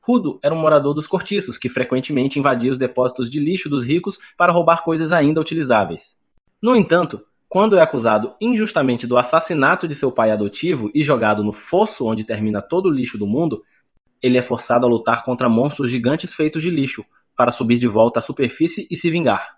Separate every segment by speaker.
Speaker 1: Rudo era um morador dos cortiços que frequentemente invadia os depósitos de lixo dos ricos para roubar coisas ainda utilizáveis. No entanto, quando é acusado injustamente do assassinato de seu pai adotivo e jogado no fosso onde termina todo o lixo do mundo, ele é forçado a lutar contra monstros gigantes feitos de lixo, para subir de volta à superfície e se vingar.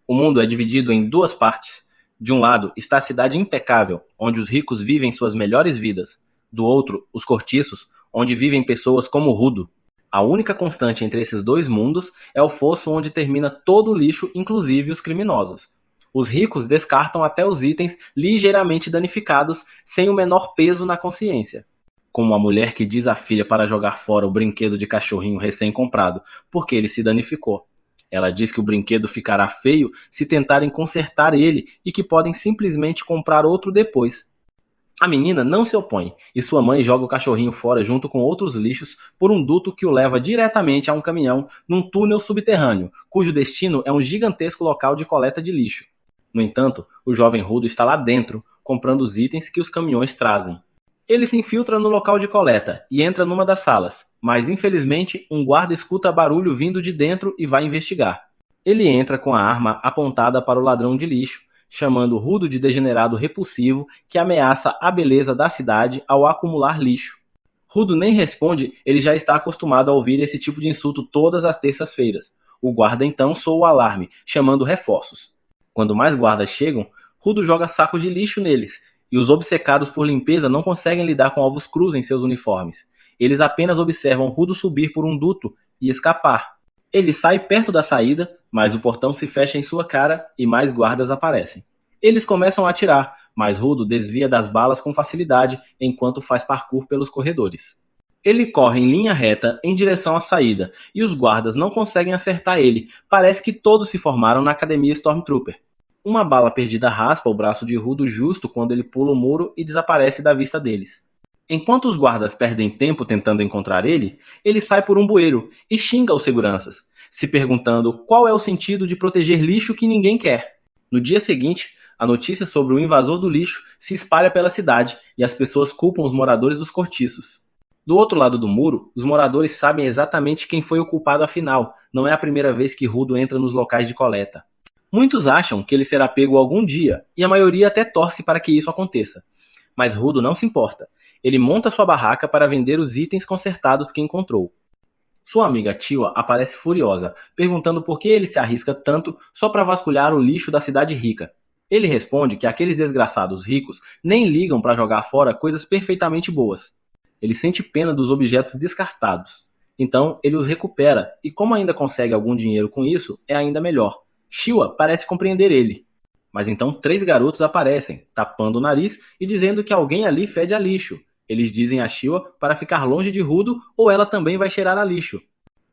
Speaker 1: O mundo é dividido em duas partes. De um lado está a cidade impecável, onde os ricos vivem suas melhores vidas. Do outro, os cortiços, onde vivem pessoas como Rudo. A única constante entre esses dois mundos é o fosso onde termina todo o lixo, inclusive os criminosos. Os ricos descartam até os itens ligeiramente danificados, sem o menor peso na consciência. Como a mulher que diz à filha para jogar fora o brinquedo de cachorrinho recém-comprado, porque ele se danificou. Ela diz que o brinquedo ficará feio se tentarem consertar ele e que podem simplesmente comprar outro depois. A menina não se opõe e sua mãe joga o cachorrinho fora junto com outros lixos por um duto que o leva diretamente a um caminhão num túnel subterrâneo, cujo destino é um gigantesco local de coleta de lixo. No entanto, o jovem Rudo está lá dentro, comprando os itens que os caminhões trazem. Ele se infiltra no local de coleta e entra numa das salas, mas infelizmente um guarda escuta barulho vindo de dentro e vai investigar. Ele entra com a arma apontada para o ladrão de lixo, chamando Rudo de degenerado repulsivo que ameaça a beleza da cidade ao acumular lixo. Rudo nem responde, ele já está acostumado a ouvir esse tipo de insulto todas as terças-feiras. O guarda então soa o alarme, chamando reforços. Quando mais guardas chegam, Rudo joga sacos de lixo neles, e os obcecados por limpeza não conseguem lidar com ovos crus em seus uniformes. Eles apenas observam Rudo subir por um duto e escapar. Ele sai perto da saída, mas o portão se fecha em sua cara e mais guardas aparecem. Eles começam a atirar, mas Rudo desvia das balas com facilidade enquanto faz parkour pelos corredores. Ele corre em linha reta em direção à saída, e os guardas não conseguem acertar ele. Parece que todos se formaram na academia Stormtrooper. Uma bala perdida raspa o braço de Rudo justo quando ele pula o muro e desaparece da vista deles. Enquanto os guardas perdem tempo tentando encontrar ele, ele sai por um bueiro e xinga os seguranças, se perguntando qual é o sentido de proteger lixo que ninguém quer. No dia seguinte, a notícia sobre o invasor do lixo se espalha pela cidade e as pessoas culpam os moradores dos cortiços. Do outro lado do muro, os moradores sabem exatamente quem foi o culpado afinal. Não é a primeira vez que Rudo entra nos locais de coleta. Muitos acham que ele será pego algum dia, e a maioria até torce para que isso aconteça. Mas Rudo não se importa. Ele monta sua barraca para vender os itens consertados que encontrou. Sua amiga Tiwa aparece furiosa, perguntando por que ele se arrisca tanto só para vasculhar o lixo da cidade rica. Ele responde que aqueles desgraçados ricos nem ligam para jogar fora coisas perfeitamente boas. Ele sente pena dos objetos descartados. Então ele os recupera, e como ainda consegue algum dinheiro com isso, é ainda melhor. Tiwa parece compreender ele. Mas então 3 garotos aparecem, tapando o nariz e dizendo que alguém ali fede a lixo. Eles dizem a Tiwa para ficar longe de Rudo ou ela também vai cheirar a lixo.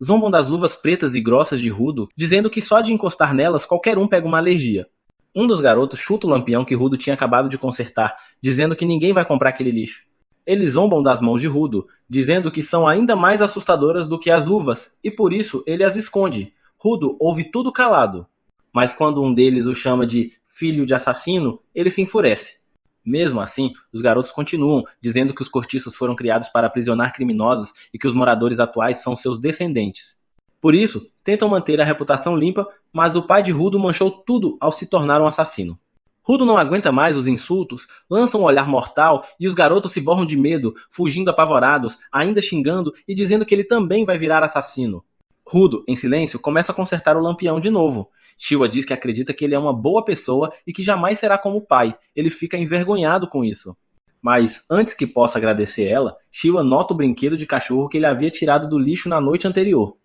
Speaker 1: Zombam das luvas pretas e grossas de Rudo, dizendo que só de encostar nelas qualquer um pega uma alergia. Um dos garotos chuta o lampião que Rudo tinha acabado de consertar, dizendo que ninguém vai comprar aquele lixo. Eles zombam das mãos de Rudo, dizendo que são ainda mais assustadoras do que as luvas, e por isso ele as esconde. Rudo ouve tudo calado. Mas quando um deles o chama de filho de assassino, ele se enfurece. Mesmo assim, os garotos continuam, dizendo que os cortiços foram criados para aprisionar criminosos e que os moradores atuais são seus descendentes. Por isso, tentam manter a reputação limpa, mas o pai de Rudo manchou tudo ao se tornar um assassino. Rudo não aguenta mais os insultos, lança um olhar mortal e os garotos se borram de medo, fugindo apavorados, ainda xingando e dizendo que ele também vai virar assassino. Rudo, em silêncio, começa a consertar o lampião de novo. Tiwa diz que acredita que ele é uma boa pessoa e que jamais será como o pai. Ele fica envergonhado com isso. Mas, antes que possa agradecer ela, Tiwa nota o brinquedo de cachorro que ele havia tirado do lixo na noite anterior.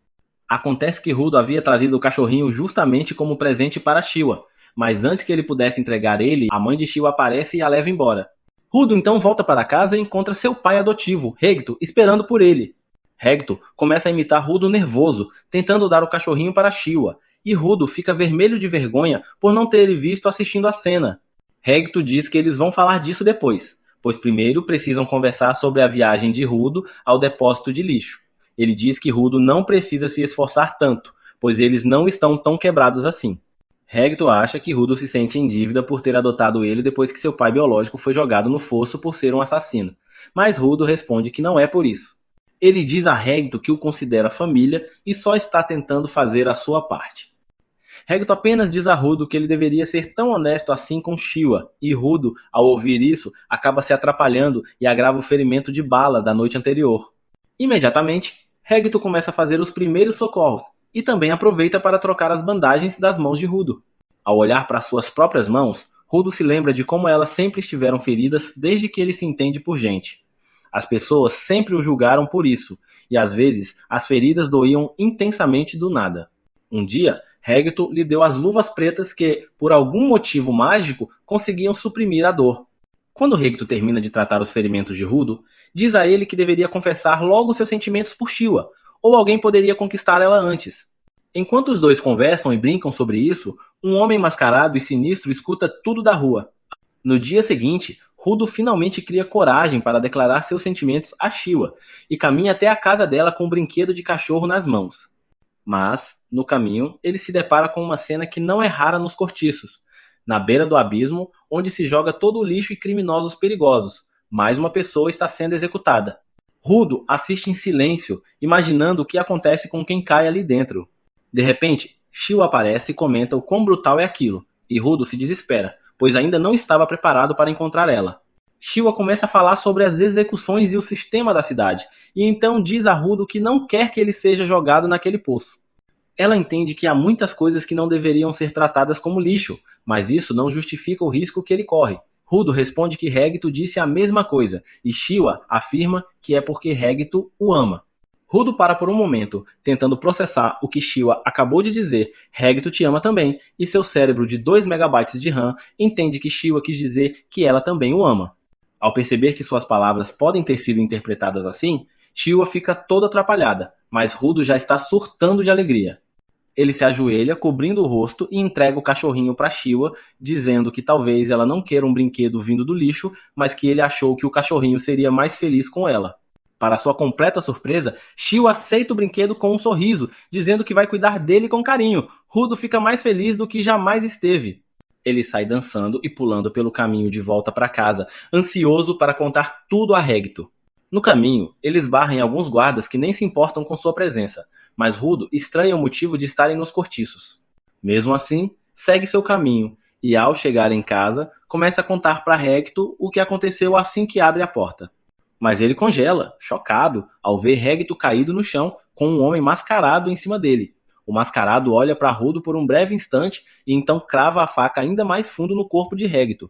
Speaker 1: Acontece que Rudo havia trazido o cachorrinho justamente como presente para Tiwa, mas antes que ele pudesse entregar ele, a mãe de Tiwa aparece e a leva embora. Rudo então volta para casa e encontra seu pai adotivo, Regto, esperando por ele. Regto começa a imitar Rudo nervoso, tentando dar o cachorrinho para Tiwa, e Rudo fica vermelho de vergonha por não ter ele visto assistindo a cena. Regto diz que eles vão falar disso depois, pois primeiro precisam conversar sobre a viagem de Rudo ao depósito de lixo. Ele diz que Rudo não precisa se esforçar tanto, pois eles não estão tão quebrados assim. Regto acha que Rudo se sente em dívida por ter adotado ele depois que seu pai biológico foi jogado no fosso por ser um assassino, mas Rudo responde que não é por isso. Ele diz a Regto que o considera família e só está tentando fazer a sua parte. Regto apenas diz a Rudo que ele deveria ser tão honesto assim com Shiwa, e Rudo, ao ouvir isso, acaba se atrapalhando e agrava o ferimento de bala da noite anterior. Imediatamente, Regto começa a fazer os primeiros socorros, e também aproveita para trocar as bandagens das mãos de Rudo. Ao olhar para suas próprias mãos, Rudo se lembra de como elas sempre estiveram feridas desde que ele se entende por gente. As pessoas sempre o julgaram por isso, e às vezes as feridas doíam intensamente do nada. Um dia, Regto lhe deu as luvas pretas que, por algum motivo mágico, conseguiam suprimir a dor. Quando Regto termina de tratar os ferimentos de Rudo, diz a ele que deveria confessar logo seus sentimentos por Shiwa, ou alguém poderia conquistar ela antes. Enquanto os dois conversam e brincam sobre isso, um homem mascarado e sinistro escuta tudo da rua. No dia seguinte, Rudo finalmente cria coragem para declarar seus sentimentos a Shiwa e caminha até a casa dela com um brinquedo de cachorro nas mãos. Mas, no caminho, ele se depara com uma cena que não é rara nos cortiços. Na beira do abismo, onde se joga todo o lixo e criminosos perigosos, mais uma pessoa está sendo executada. Rudo assiste em silêncio, imaginando o que acontece com quem cai ali dentro. De repente, Shiwa aparece e comenta o quão brutal é aquilo, e Rudo se desespera, pois ainda não estava preparado para encontrar ela. Shiwa começa a falar sobre as execuções e o sistema da cidade, e então diz a Rudo que não quer que ele seja jogado naquele poço. Ela entende que há muitas coisas que não deveriam ser tratadas como lixo, mas isso não justifica o risco que ele corre. Rudo responde que Regto disse a mesma coisa, e Shiwa afirma que é porque Regto o ama. Rudo para por um momento, tentando processar o que Shiwa acabou de dizer. Regto te ama também, e seu cérebro de 2 megabytes de RAM entende que Shiwa quis dizer que ela também o ama. Ao perceber que suas palavras podem ter sido interpretadas assim, Shiwa fica toda atrapalhada, mas Rudo já está surtando de alegria. Ele se ajoelha, cobrindo o rosto, e entrega o cachorrinho para Shiwa, dizendo que talvez ela não queira um brinquedo vindo do lixo, mas que ele achou que o cachorrinho seria mais feliz com ela. Para sua completa surpresa, Shiwa aceita o brinquedo com um sorriso, dizendo que vai cuidar dele com carinho. Rudo fica mais feliz do que jamais esteve. Ele sai dançando e pulando pelo caminho de volta para casa, ansioso para contar tudo a Regto. No caminho, ele esbarra em alguns guardas que nem se importam com sua presença, mas Rudo estranha o motivo de estarem nos cortiços. Mesmo assim, segue seu caminho e, ao chegar em casa, começa a contar para Regto o que aconteceu assim que abre a porta. Mas ele congela, chocado, ao ver Regto caído no chão com um homem mascarado em cima dele. O mascarado olha para Rudo por um breve instante e então crava a faca ainda mais fundo no corpo de Regto.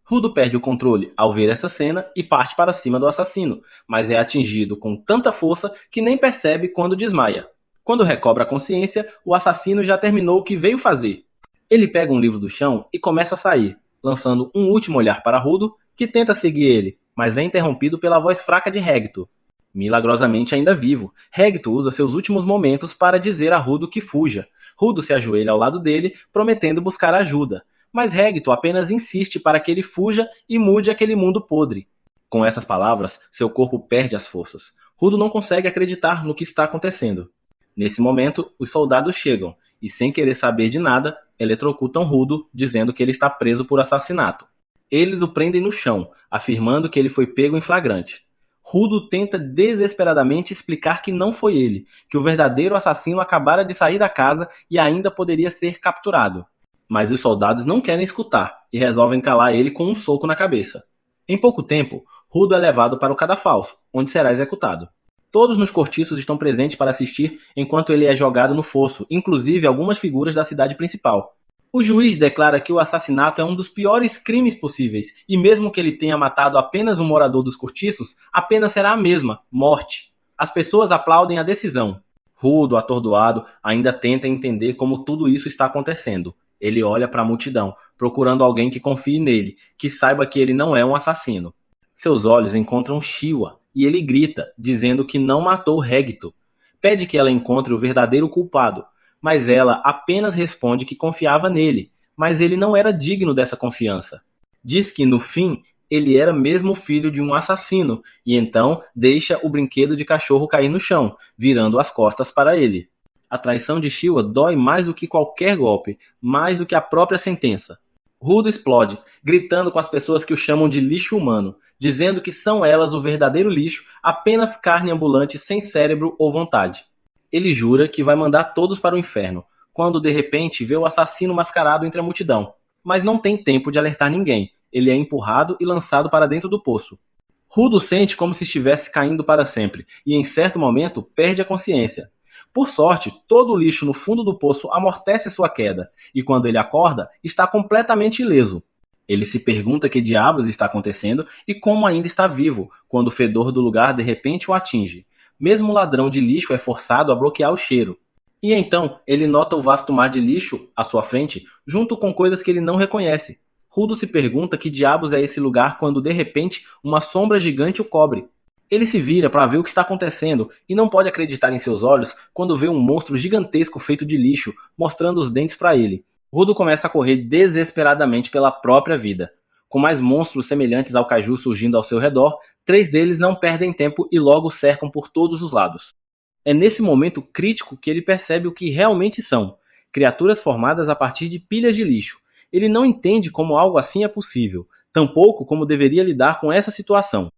Speaker 1: Rudo perde o controle ao ver essa cena e parte para cima do assassino, mas é atingido com tanta força que nem percebe quando desmaia. Quando recobra a consciência, o assassino já terminou o que veio fazer. Ele pega um livro do chão e começa a sair, lançando um último olhar para Rudo, que tenta seguir ele, mas é interrompido pela voz fraca de Regto. Milagrosamente ainda vivo, Regto usa seus últimos momentos para dizer a Rudo que fuja. Rudo se ajoelha ao lado dele, prometendo buscar ajuda. Mas Regto apenas insiste para que ele fuja e mude aquele mundo podre. Com essas palavras, seu corpo perde as forças. Rudo não consegue acreditar no que está acontecendo. Nesse momento, os soldados chegam e, sem querer saber de nada, eletrocutam Rudo, dizendo que ele está preso por assassinato. Eles o prendem no chão, afirmando que ele foi pego em flagrante. Rudo tenta desesperadamente explicar que não foi ele, que o verdadeiro assassino acabara de sair da casa e ainda poderia ser capturado. Mas os soldados não querem escutar e resolvem calar ele com um soco na cabeça. Em pouco tempo, Rudo é levado para o cadafalso, onde será executado. Todos nos cortiços estão presentes para assistir enquanto ele é jogado no fosso, inclusive algumas figuras da cidade principal. O juiz declara que o assassinato é um dos piores crimes possíveis, e mesmo que ele tenha matado apenas um morador dos cortiços, a pena será a mesma, morte. As pessoas aplaudem a decisão. Rudo, atordoado, ainda tenta entender como tudo isso está acontecendo. Ele olha para a multidão, procurando alguém que confie nele, que saiba que ele não é um assassino. Seus olhos encontram Shiwa, e ele grita, dizendo que não matou Regto. Pede que ela encontre o verdadeiro culpado, mas ela apenas responde que confiava nele, mas ele não era digno dessa confiança. Diz que, no fim, ele era mesmo filho de um assassino, e então deixa o brinquedo de cachorro cair no chão, virando as costas para ele. A traição de Shiwa dói mais do que qualquer golpe, mais do que a própria sentença. Rudo explode, gritando com as pessoas que o chamam de lixo humano, dizendo que são elas o verdadeiro lixo, apenas carne ambulante sem cérebro ou vontade. Ele jura que vai mandar todos para o inferno, quando de repente vê o assassino mascarado entre a multidão. Mas não tem tempo de alertar ninguém. Ele é empurrado e lançado para dentro do poço. Rudo sente como se estivesse caindo para sempre, e em certo momento perde a consciência. Por sorte, todo o lixo no fundo do poço amortece sua queda, e quando ele acorda, está completamente ileso. Ele se pergunta que diabos está acontecendo e como ainda está vivo, quando o fedor do lugar de repente o atinge. Mesmo o ladrão de lixo é forçado a bloquear o cheiro. E então, ele nota o vasto mar de lixo à sua frente, junto com coisas que ele não reconhece. Rudo se pergunta que diabos é esse lugar quando de repente uma sombra gigante o cobre. Ele se vira para ver o que está acontecendo e não pode acreditar em seus olhos quando vê um monstro gigantesco feito de lixo mostrando os dentes para ele. Rudo começa a correr desesperadamente pela própria vida. Com mais monstros semelhantes ao caju surgindo ao seu redor, 3 deles não perdem tempo e logo o cercam por todos os lados. É nesse momento crítico que ele percebe o que realmente são: criaturas formadas a partir de pilhas de lixo. Ele não entende como algo assim é possível, tampouco como deveria lidar com essa situação.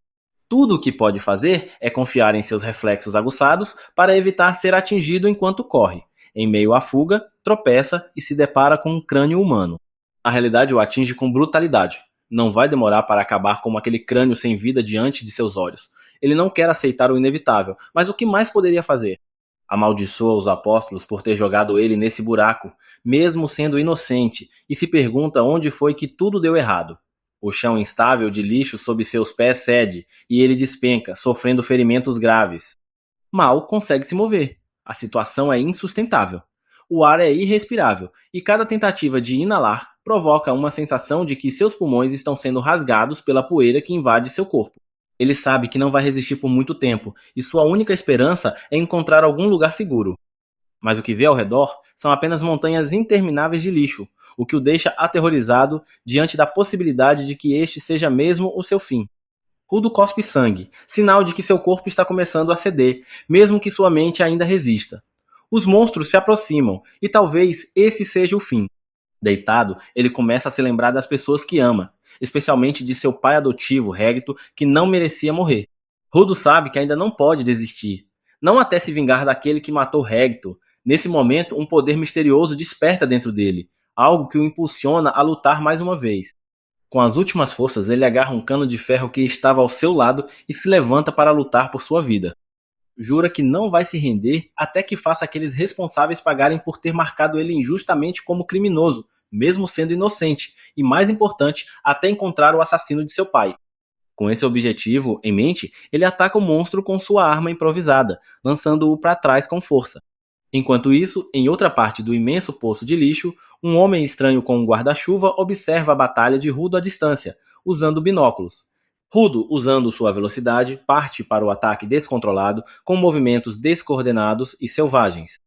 Speaker 1: Tudo o que pode fazer é confiar em seus reflexos aguçados para evitar ser atingido enquanto corre. Em meio à fuga, tropeça e se depara com um crânio humano. A realidade o atinge com brutalidade. Não vai demorar para acabar como aquele crânio sem vida diante de seus olhos. Ele não quer aceitar o inevitável, mas o que mais poderia fazer? Amaldiçoa os apóstolos por ter jogado ele nesse buraco, mesmo sendo inocente, e se pergunta onde foi que tudo deu errado. O chão instável de lixo sob seus pés cede, e ele despenca, sofrendo ferimentos graves. Mal consegue se mover. A situação é insustentável. O ar é irrespirável, e cada tentativa de inalar provoca uma sensação de que seus pulmões estão sendo rasgados pela poeira que invade seu corpo. Ele sabe que não vai resistir por muito tempo, e sua única esperança é encontrar algum lugar seguro. Mas o que vê ao redor são apenas montanhas intermináveis de lixo, o que o deixa aterrorizado diante da possibilidade de que este seja mesmo o seu fim. Rudo cospe sangue, sinal de que seu corpo está começando a ceder, mesmo que sua mente ainda resista. Os monstros se aproximam, e talvez esse seja o fim. Deitado, ele começa a se lembrar das pessoas que ama, especialmente de seu pai adotivo, Regto, que não merecia morrer. Rudo sabe que ainda não pode desistir. Não até se vingar daquele que matou Regto. Nesse momento, um poder misterioso desperta dentro dele, algo que o impulsiona a lutar mais uma vez. Com as últimas forças, ele agarra um cano de ferro que estava ao seu lado e se levanta para lutar por sua vida. Jura que não vai se render até que faça aqueles responsáveis pagarem por ter marcado ele injustamente como criminoso, mesmo sendo inocente, e mais importante, até encontrar o assassino de seu pai. Com esse objetivo em mente, ele ataca o monstro com sua arma improvisada, lançando-o para trás com força. Enquanto isso, em outra parte do imenso poço de lixo, um homem estranho com um guarda-chuva observa a batalha de Rudo à distância, usando binóculos. Rudo, usando sua velocidade, parte para o ataque descontrolado, com movimentos descoordenados e selvagens.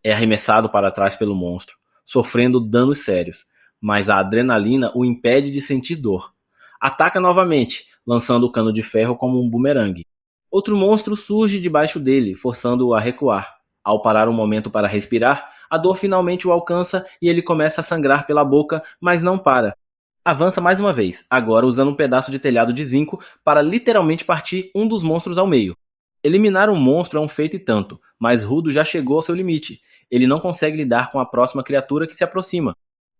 Speaker 1: É arremessado para trás pelo monstro, sofrendo danos sérios, mas a adrenalina o impede de sentir dor. Ataca novamente, lançando o cano de ferro como um bumerangue. Outro monstro surge debaixo dele, forçando-o a recuar. Ao parar um momento para respirar, a dor finalmente o alcança e ele começa a sangrar pela boca, mas não para. Avança mais uma vez, agora usando um pedaço de telhado de zinco para literalmente partir um dos monstros ao meio. Eliminar um monstro é um feito e tanto, mas Rudo já chegou ao seu limite. Ele não consegue lidar com a próxima criatura que se aproxima.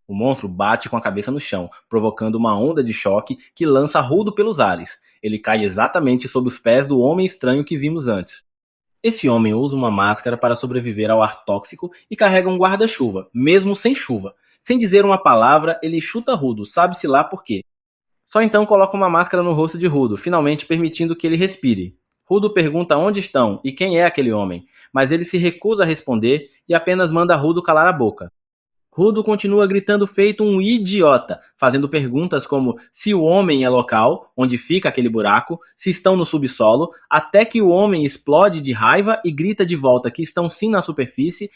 Speaker 1: O monstro bate com a cabeça no chão, provocando uma onda de choque que lança Rudo pelos ares. Ele cai exatamente sob os pés do homem estranho que vimos antes. Esse homem usa uma máscara para sobreviver ao ar tóxico e carrega um guarda-chuva, mesmo sem chuva. Sem dizer uma palavra, ele chuta Rudo, sabe-se lá por quê. Só então coloca uma máscara no rosto de Rudo, finalmente permitindo que ele respire. Rudo pergunta onde estão e quem é aquele homem, mas ele se recusa a responder e apenas manda Rudo calar a boca. Rudo continua gritando feito um idiota, fazendo perguntas como se o homem é local, onde fica aquele buraco, se estão no subsolo, até que o homem explode de raiva e grita de volta que estão sim na superfície,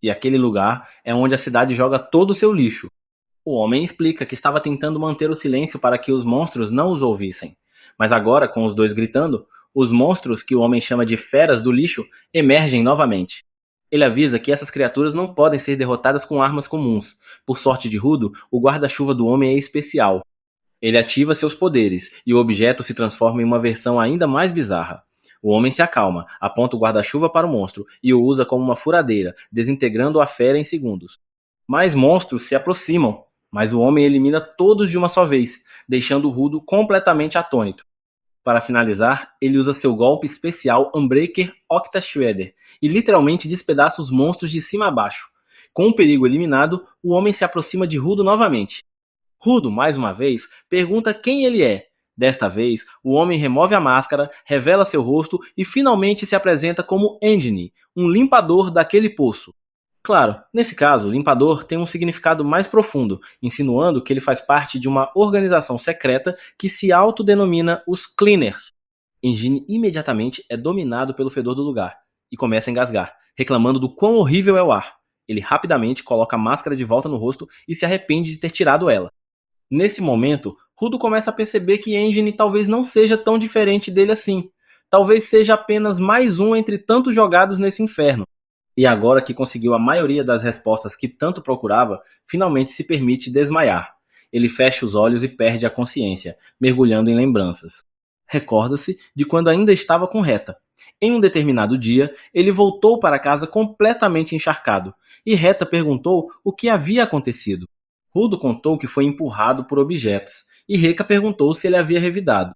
Speaker 1: e aquele lugar é onde a cidade joga todo o seu lixo. O homem explica que estava tentando manter o silêncio para que os monstros não os ouvissem. Mas agora, com os dois gritando, os monstros que o homem chama de feras do lixo emergem novamente. Ele avisa que essas criaturas não podem ser derrotadas com armas comuns. Por sorte de Rudo, o guarda-chuva do homem é especial. Ele ativa seus poderes, e o objeto se transforma em uma versão ainda mais bizarra. O homem se acalma, aponta o guarda-chuva para o monstro e o usa como uma furadeira, desintegrando a fera em segundos. Mais monstros se aproximam, mas o homem elimina todos de uma só vez, deixando o Rudo completamente atônito. Para finalizar, ele usa seu golpe especial Unbreaker Octa Shredder e literalmente despedaça os monstros de cima a baixo. Com o perigo eliminado, o homem se aproxima de Rudo novamente. Rudo, mais uma vez, pergunta quem ele é. Desta vez, o homem remove a máscara, revela seu rosto e finalmente se apresenta como Engine, um limpador daquele poço. Claro, nesse caso, limpador tem um significado mais profundo, insinuando que ele faz parte de uma organização secreta que se autodenomina os Cleaners. Engine imediatamente é dominado pelo fedor do lugar e começa a engasgar, reclamando do quão horrível é o ar. Ele rapidamente coloca a máscara de volta no rosto e se arrepende de ter tirado ela. Nesse momento, Rudo começa a perceber que Engine talvez não seja tão diferente dele assim. Talvez seja apenas mais um entre tantos jogados nesse inferno. E agora que conseguiu a maioria das respostas que tanto procurava, finalmente se permite desmaiar. Ele fecha os olhos e perde a consciência, mergulhando em lembranças. Recorda-se de quando ainda estava com Reta. Em um determinado dia, ele voltou para casa completamente encharcado, e Reta perguntou o que havia acontecido. Rudo contou que foi empurrado por objetos, e Reka perguntou se ele havia revidado.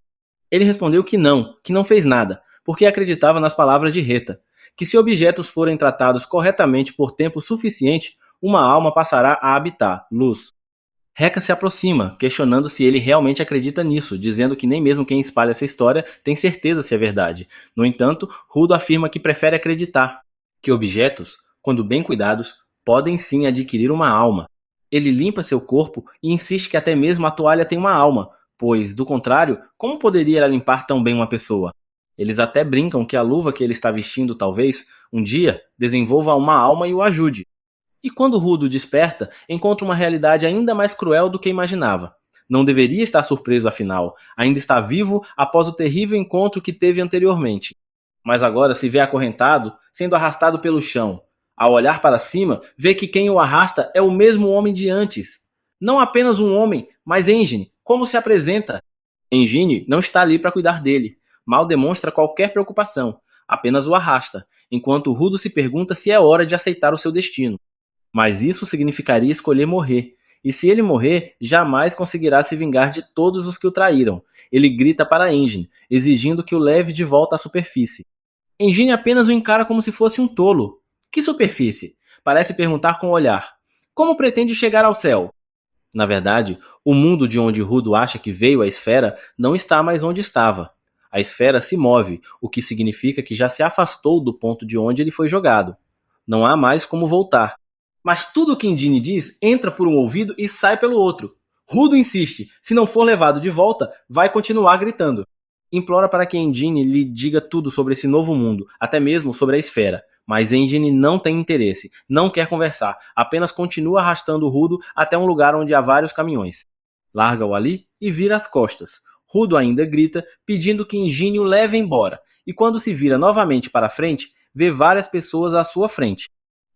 Speaker 1: Ele respondeu que não fez nada, porque acreditava nas palavras de Reta, que se objetos forem tratados corretamente por tempo suficiente, uma alma passará a habitar, luz. Reka se aproxima, questionando se ele realmente acredita nisso, dizendo que nem mesmo quem espalha essa história tem certeza se é verdade. No entanto, Rudo afirma que prefere acreditar, que objetos, quando bem cuidados, podem sim adquirir uma alma. Ele limpa seu corpo e insiste que até mesmo a toalha tem uma alma, pois, do contrário, como poderia ela limpar tão bem uma pessoa? Eles até brincam que a luva que ele está vestindo talvez, um dia, desenvolva uma alma e o ajude. E quando Rudo desperta, encontra uma realidade ainda mais cruel do que imaginava. Não deveria estar surpreso afinal, ainda está vivo após o terrível encontro que teve anteriormente. Mas agora se vê acorrentado, sendo arrastado pelo chão. Ao olhar para cima, vê que quem o arrasta é o mesmo homem de antes. Não apenas um homem, mas Engine, como se apresenta? Engine não está ali para cuidar dele. Mal demonstra qualquer preocupação, apenas o arrasta, enquanto Rudo se pergunta se é hora de aceitar o seu destino. Mas isso significaria escolher morrer. E se ele morrer, jamais conseguirá se vingar de todos os que o traíram. Ele grita para Engine, exigindo que o leve de volta à superfície. Engine apenas o encara como se fosse um tolo. Que superfície? Parece perguntar com o olhar. Como pretende chegar ao céu? Na verdade, o mundo de onde Rudo acha que veio a esfera não está mais onde estava. A esfera se move, o que significa que já se afastou do ponto de onde ele foi jogado. Não há mais como voltar. Mas tudo o que Engine diz entra por um ouvido e sai pelo outro. Rudo insiste, se não for levado de volta, vai continuar gritando. Implora para que Engine lhe diga tudo sobre esse novo mundo, até mesmo sobre a esfera. Mas Engine não tem interesse, não quer conversar, apenas continua arrastando Rudo até um lugar onde há vários caminhões. Larga-o ali e vira as costas. Rudo ainda grita, pedindo que Engine o leve embora, e quando se vira novamente para frente, vê várias pessoas à sua frente.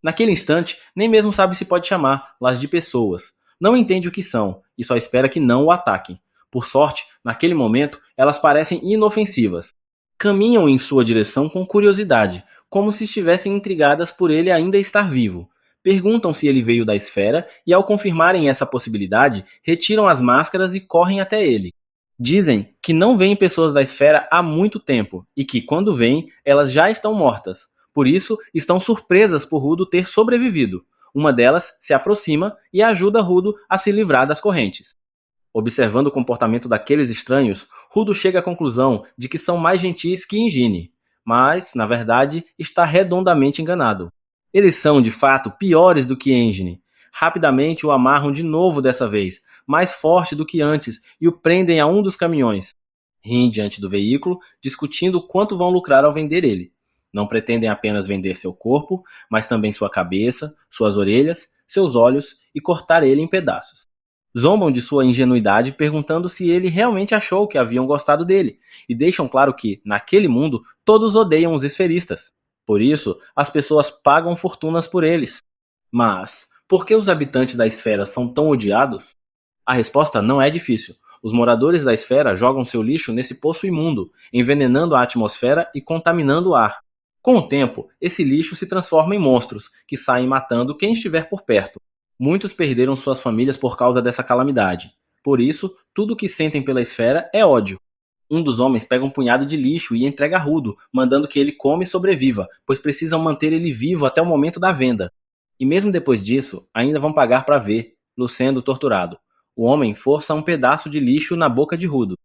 Speaker 1: Naquele instante, nem mesmo sabe se pode chamá-las de pessoas. Não entende o que são, e só espera que não o ataquem. Por sorte, naquele momento, elas parecem inofensivas. Caminham em sua direção com curiosidade, como se estivessem intrigadas por ele ainda estar vivo. Perguntam se ele veio da esfera e, ao confirmarem essa possibilidade, retiram as máscaras e correm até ele. Dizem que não veem pessoas da esfera há muito tempo e que, quando veem, elas já estão mortas. Por isso, estão surpresas por Rudo ter sobrevivido. Uma delas se aproxima e ajuda Rudo a se livrar das correntes. Observando o comportamento daqueles estranhos, Rudo chega à conclusão de que são mais gentis que Engine, mas, na verdade, está redondamente enganado. Eles são, de fato, piores do que Engine. Rapidamente o amarram de novo dessa vez, mais forte do que antes, e o prendem a um dos caminhões. Riem diante do veículo, discutindo quanto vão lucrar ao vender ele. Não pretendem apenas vender seu corpo, mas também sua cabeça, suas orelhas, seus olhos e cortar ele em pedaços. Zombam de sua ingenuidade perguntando se ele realmente achou que haviam gostado dele, e deixam claro que, naquele mundo, todos odeiam os esferistas. Por isso, as pessoas pagam fortunas por eles. Mas, por que os habitantes da esfera são tão odiados? A resposta não é difícil. Os moradores da esfera jogam seu lixo nesse poço imundo, envenenando a atmosfera e contaminando o ar. Com o tempo, esse lixo se transforma em monstros, que saem matando quem estiver por perto. Muitos perderam suas famílias por causa dessa calamidade. Por isso, tudo o que sentem pela esfera é ódio. Um dos homens pega um punhado de lixo e entrega a Rudo, mandando que ele come e sobreviva, pois precisam manter ele vivo até o momento da venda. E mesmo depois disso, ainda vão pagar para ver-lo sendo torturado. O homem força um pedaço de lixo na boca de Rudo.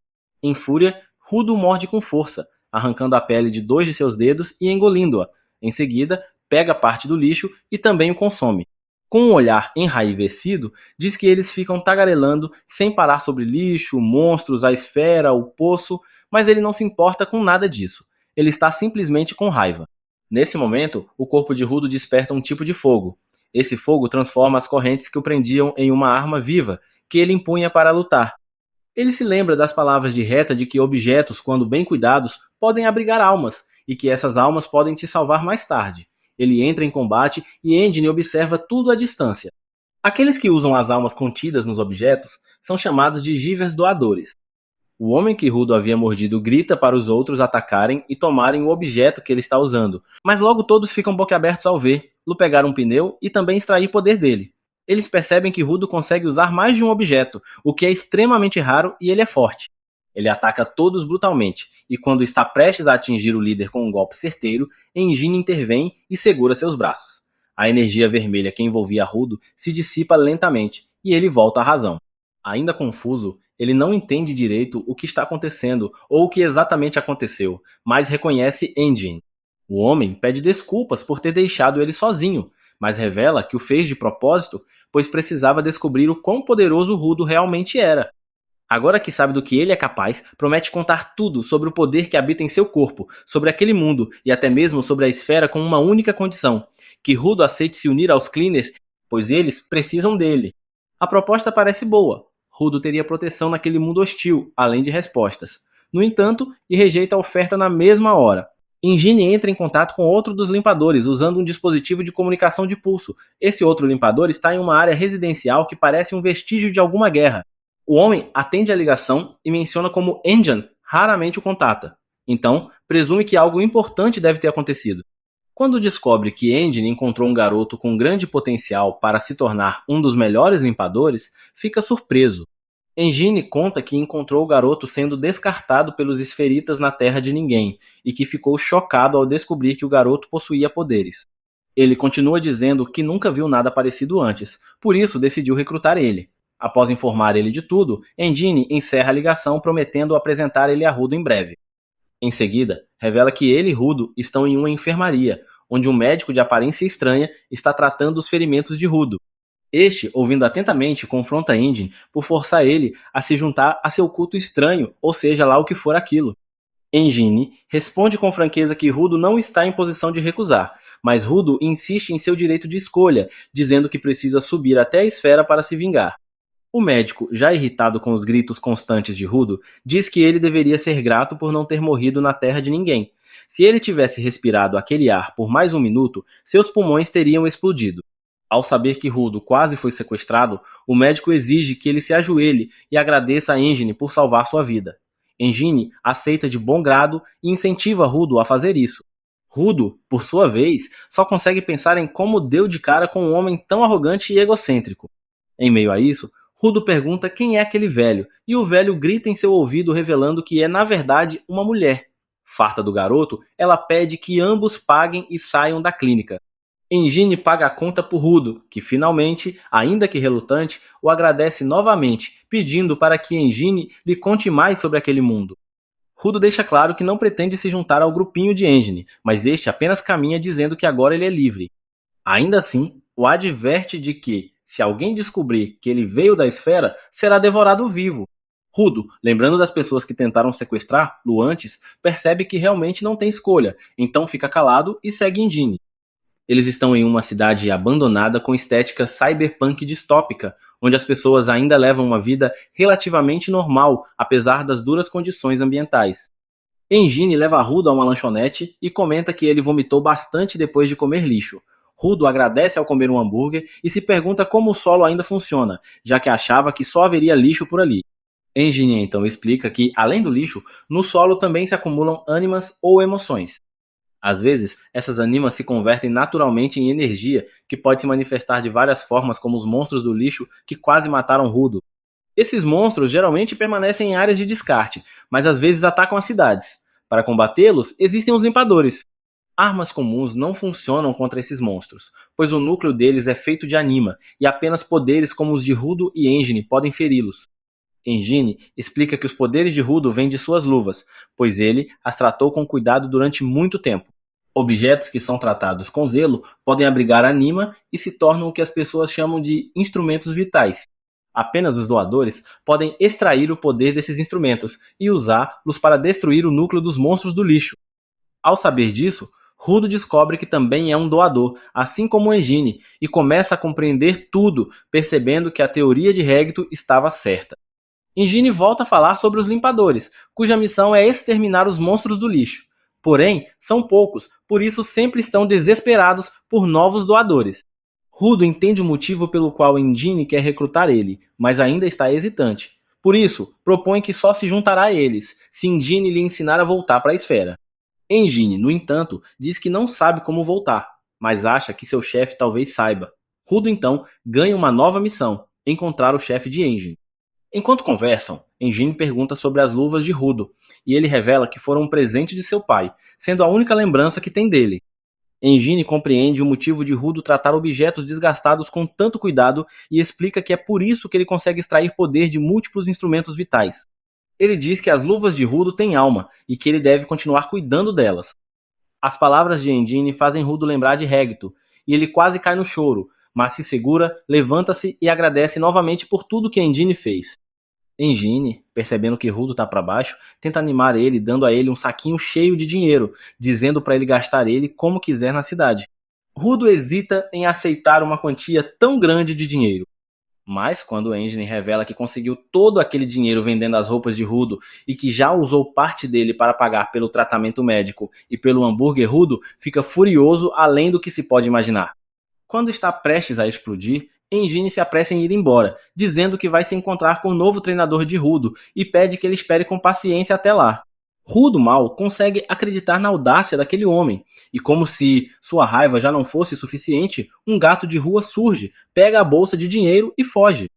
Speaker 1: Em fúria, Rudo morde com força, arrancando a pele de 2 de seus dedos e engolindo-a. Em seguida, pega parte do lixo e também o consome. Com um olhar enraivecido, diz que eles ficam tagarelando sem parar sobre lixo, monstros, a esfera, o poço, mas ele não se importa com nada disso. Ele está simplesmente com raiva. Nesse momento, o corpo de Rudo desperta um tipo de fogo. Esse fogo transforma as correntes que o prendiam em uma arma viva, que ele empunha para lutar. Ele se lembra das palavras de Reta de que objetos, quando bem cuidados, podem abrigar almas, e que essas almas podem te salvar mais tarde. Ele entra em combate e Engine observa tudo à distância. Aqueles que usam as almas contidas nos objetos são chamados de Givers doadores. O homem que Rudo havia mordido grita para os outros atacarem e tomarem o objeto que ele está usando, mas logo todos ficam boquiabertos ao vê-lo pegar um pneu e também extrair poder dele. Eles percebem que Rudo consegue usar mais de um objeto, o que é extremamente raro, e ele é forte. Ele ataca todos brutalmente, e quando está prestes a atingir o líder com um golpe certeiro, Engine intervém e segura seus braços. A energia vermelha que envolvia Rudo se dissipa lentamente, e ele volta à razão. Ainda confuso, ele não entende direito o que está acontecendo ou o que exatamente aconteceu, mas reconhece Engine. O homem pede desculpas por ter deixado ele sozinho, mas revela que o fez de propósito, pois precisava descobrir o quão poderoso Rudo realmente era. Agora que sabe do que ele é capaz, promete contar tudo sobre o poder que habita em seu corpo, sobre aquele mundo e até mesmo sobre a esfera com uma única condição: que Rudo aceite se unir aos Cleaners, pois eles precisam dele. A proposta parece boa. Rudo teria proteção naquele mundo hostil, além de respostas. No entanto, e rejeita a oferta na mesma hora. Engine entra em contato com outro dos limpadores, usando um dispositivo de comunicação de pulso. Esse outro limpador está em uma área residencial que parece um vestígio de alguma guerra. O homem atende a ligação e menciona como Engine raramente o contata. Então, presume que algo importante deve ter acontecido. Quando descobre que Engine encontrou um garoto com grande potencial para se tornar um dos melhores limpadores, fica surpreso. Engine conta que encontrou o garoto sendo descartado pelos esferitas na Terra de Ninguém e que ficou chocado ao descobrir que o garoto possuía poderes. Ele continua dizendo que nunca viu nada parecido antes, por isso decidiu recrutar ele. Após informar ele de tudo, Engine encerra a ligação prometendo apresentar ele a Rudo em breve. Em seguida, revela que ele e Rudo estão em uma enfermaria, onde um médico de aparência estranha está tratando os ferimentos de Rudo. Este, ouvindo atentamente, confronta Engine por forçar ele a se juntar a seu culto estranho, ou seja lá o que for aquilo. Engine responde com franqueza que Rudo não está em posição de recusar, mas Rudo insiste em seu direito de escolha, dizendo que precisa subir até a esfera para se vingar. O médico, já irritado com os gritos constantes de Rudo, diz que ele deveria ser grato por não ter morrido na terra de ninguém. Se ele tivesse respirado aquele ar por mais um minuto, seus pulmões teriam explodido. Ao saber que Rudo quase foi sequestrado, o médico exige que ele se ajoelhe e agradeça a Engine por salvar sua vida. Engine aceita de bom grado e incentiva Rudo a fazer isso. Rudo, por sua vez, só consegue pensar em como deu de cara com um homem tão arrogante e egocêntrico. Em meio a isso, Rudo pergunta quem é aquele velho, e o velho grita em seu ouvido revelando que é na verdade uma mulher. Farta do garoto, ela pede que ambos paguem e saiam da clínica. Engine paga a conta por Rudo, que finalmente, ainda que relutante, o agradece novamente, pedindo para que Engine lhe conte mais sobre aquele mundo. Rudo deixa claro que não pretende se juntar ao grupinho de Engine, mas este apenas caminha dizendo que agora ele é livre. Ainda assim, o adverte de que, se alguém descobrir que ele veio da esfera, será devorado vivo. Rudo, lembrando das pessoas que tentaram sequestrar-lo antes, percebe que realmente não tem escolha, então fica calado e segue Engine. Eles estão em uma cidade abandonada com estética cyberpunk distópica, onde as pessoas ainda levam uma vida relativamente normal, apesar das duras condições ambientais. Engine leva Rudo a uma lanchonete e comenta que ele vomitou bastante depois de comer lixo. Rudo agradece ao comer um hambúrguer e se pergunta como o solo ainda funciona, já que achava que só haveria lixo por ali. Engine então explica que, além do lixo, no solo também se acumulam ânimas ou emoções. Às vezes, essas ânimas se convertem naturalmente em energia, que pode se manifestar de várias formas, como os monstros do lixo que quase mataram Rudo. Esses monstros geralmente permanecem em áreas de descarte, mas às vezes atacam as cidades. Para combatê-los, existem os limpadores. Armas comuns não funcionam contra esses monstros, pois o núcleo deles é feito de anima, e apenas poderes como os de Rudo e Engine podem feri-los. Engine explica que os poderes de Rudo vêm de suas luvas, pois ele as tratou com cuidado durante muito tempo. Objetos que são tratados com zelo podem abrigar anima e se tornam o que as pessoas chamam de instrumentos vitais. Apenas os doadores podem extrair o poder desses instrumentos e usá-los para destruir o núcleo dos monstros do lixo. Ao saber disso, Rudo descobre que também é um doador, assim como Engine, e começa a compreender tudo, percebendo que a teoria de Regto estava certa. Engine volta a falar sobre os limpadores, cuja missão é exterminar os monstros do lixo. Porém, são poucos, por isso sempre estão desesperados por novos doadores. Rudo entende o motivo pelo qual Engine quer recrutar ele, mas ainda está hesitante. Por isso, propõe que só se juntará a eles, se Engine lhe ensinar a voltar para a esfera. Engine, no entanto, diz que não sabe como voltar, mas acha que seu chefe talvez saiba. Rudo então ganha uma nova missão: encontrar o chefe de Engine. Enquanto conversam, Engine pergunta sobre as luvas de Rudo, e ele revela que foram um presente de seu pai, sendo a única lembrança que tem dele. Engine compreende o motivo de Rudo tratar objetos desgastados com tanto cuidado e explica que é por isso que ele consegue extrair poder de múltiplos instrumentos vitais. Ele diz que as luvas de Rudo têm alma e que ele deve continuar cuidando delas. As palavras de Engine fazem Rudo lembrar de Regto, e ele quase cai no choro, mas se segura, levanta-se e agradece novamente por tudo que Engine fez. Engine, percebendo que Rudo está para baixo, tenta animar ele, dando a ele um saquinho cheio de dinheiro, dizendo para ele gastar ele como quiser na cidade. Rudo hesita em aceitar uma quantia tão grande de dinheiro. Mas quando Engine revela que conseguiu todo aquele dinheiro vendendo as roupas de Rudo e que já usou parte dele para pagar pelo tratamento médico e pelo hambúrguer Rudo, fica furioso além do que se pode imaginar. Quando está prestes a explodir, Engine se apressa em ir embora, dizendo que vai se encontrar com o novo treinador de Rudo e pede que ele espere com paciência até lá. Rudo mal consegue acreditar na audácia daquele homem, e como se sua raiva já não fosse suficiente, um gato de rua surge, pega a bolsa de dinheiro e foge.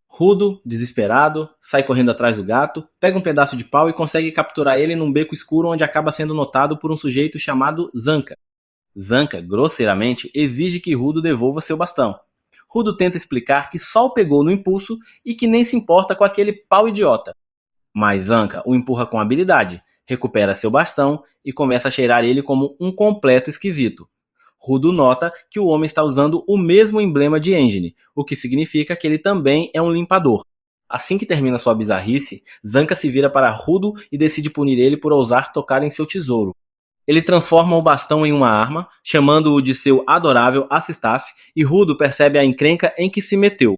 Speaker 1: Rudo, desesperado, sai correndo atrás do gato, pega um pedaço de pau e consegue capturar ele num beco escuro onde acaba sendo notado por um sujeito chamado Zanka. Zanka, grosseiramente, exige que Rudo devolva seu bastão. Rudo tenta explicar que só o pegou no impulso e que nem se importa com aquele pau idiota. Mas Zanka o empurra com habilidade, recupera seu bastão e começa a cheirar ele como um completo esquisito. Rudo nota que o homem está usando o mesmo emblema de Engine, o que significa que ele também é um limpador. Assim que termina sua bizarrice, Zanka se vira para Rudo e decide punir ele por ousar tocar em seu tesouro. Ele transforma o bastão em uma arma, chamando-o de seu adorável Assistaf, e Rudo percebe a encrenca em que se meteu.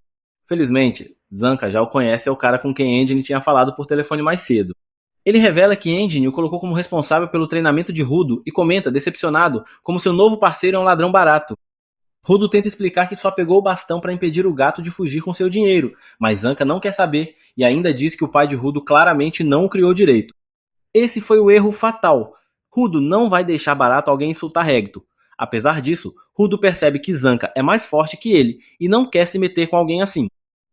Speaker 1: Felizmente, Zanka já o conhece, é o cara com quem Engine tinha falado por telefone mais cedo. Ele revela que Engine o colocou como responsável pelo treinamento de Rudo e comenta, decepcionado, como seu novo parceiro é um ladrão barato. Rudo tenta explicar que só pegou o bastão para impedir o gato de fugir com seu dinheiro, mas Zanka não quer saber e ainda diz que o pai de Rudo claramente não o criou direito. Esse foi o erro fatal. Rudo não vai deixar barato alguém insultar Regto. Apesar disso, Rudo percebe que Zanka é mais forte que ele e não quer se meter com alguém assim.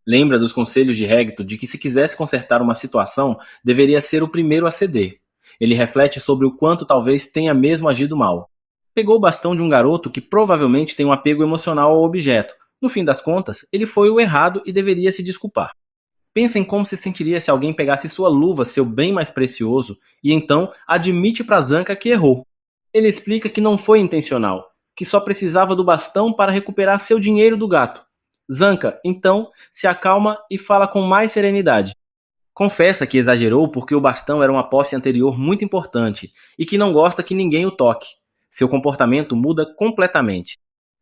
Speaker 1: Lembra dos conselhos de Regto de que se quisesse consertar uma situação, deveria ser o primeiro a ceder. Ele reflete sobre o quanto talvez tenha mesmo agido mal. Pegou o bastão de um garoto que provavelmente tem um apego emocional ao objeto. No fim das contas, ele foi o errado e deveria se desculpar. Pensa em como se sentiria se alguém pegasse sua luva, seu bem mais precioso, e então admite para Zanka que errou. Ele explica que não foi intencional, que só precisava do bastão para recuperar seu dinheiro do gato. Zanka, então, se acalma e fala com mais serenidade. Confessa que exagerou porque o bastão era uma posse anterior muito importante e que não gosta que ninguém o toque. Seu comportamento muda completamente.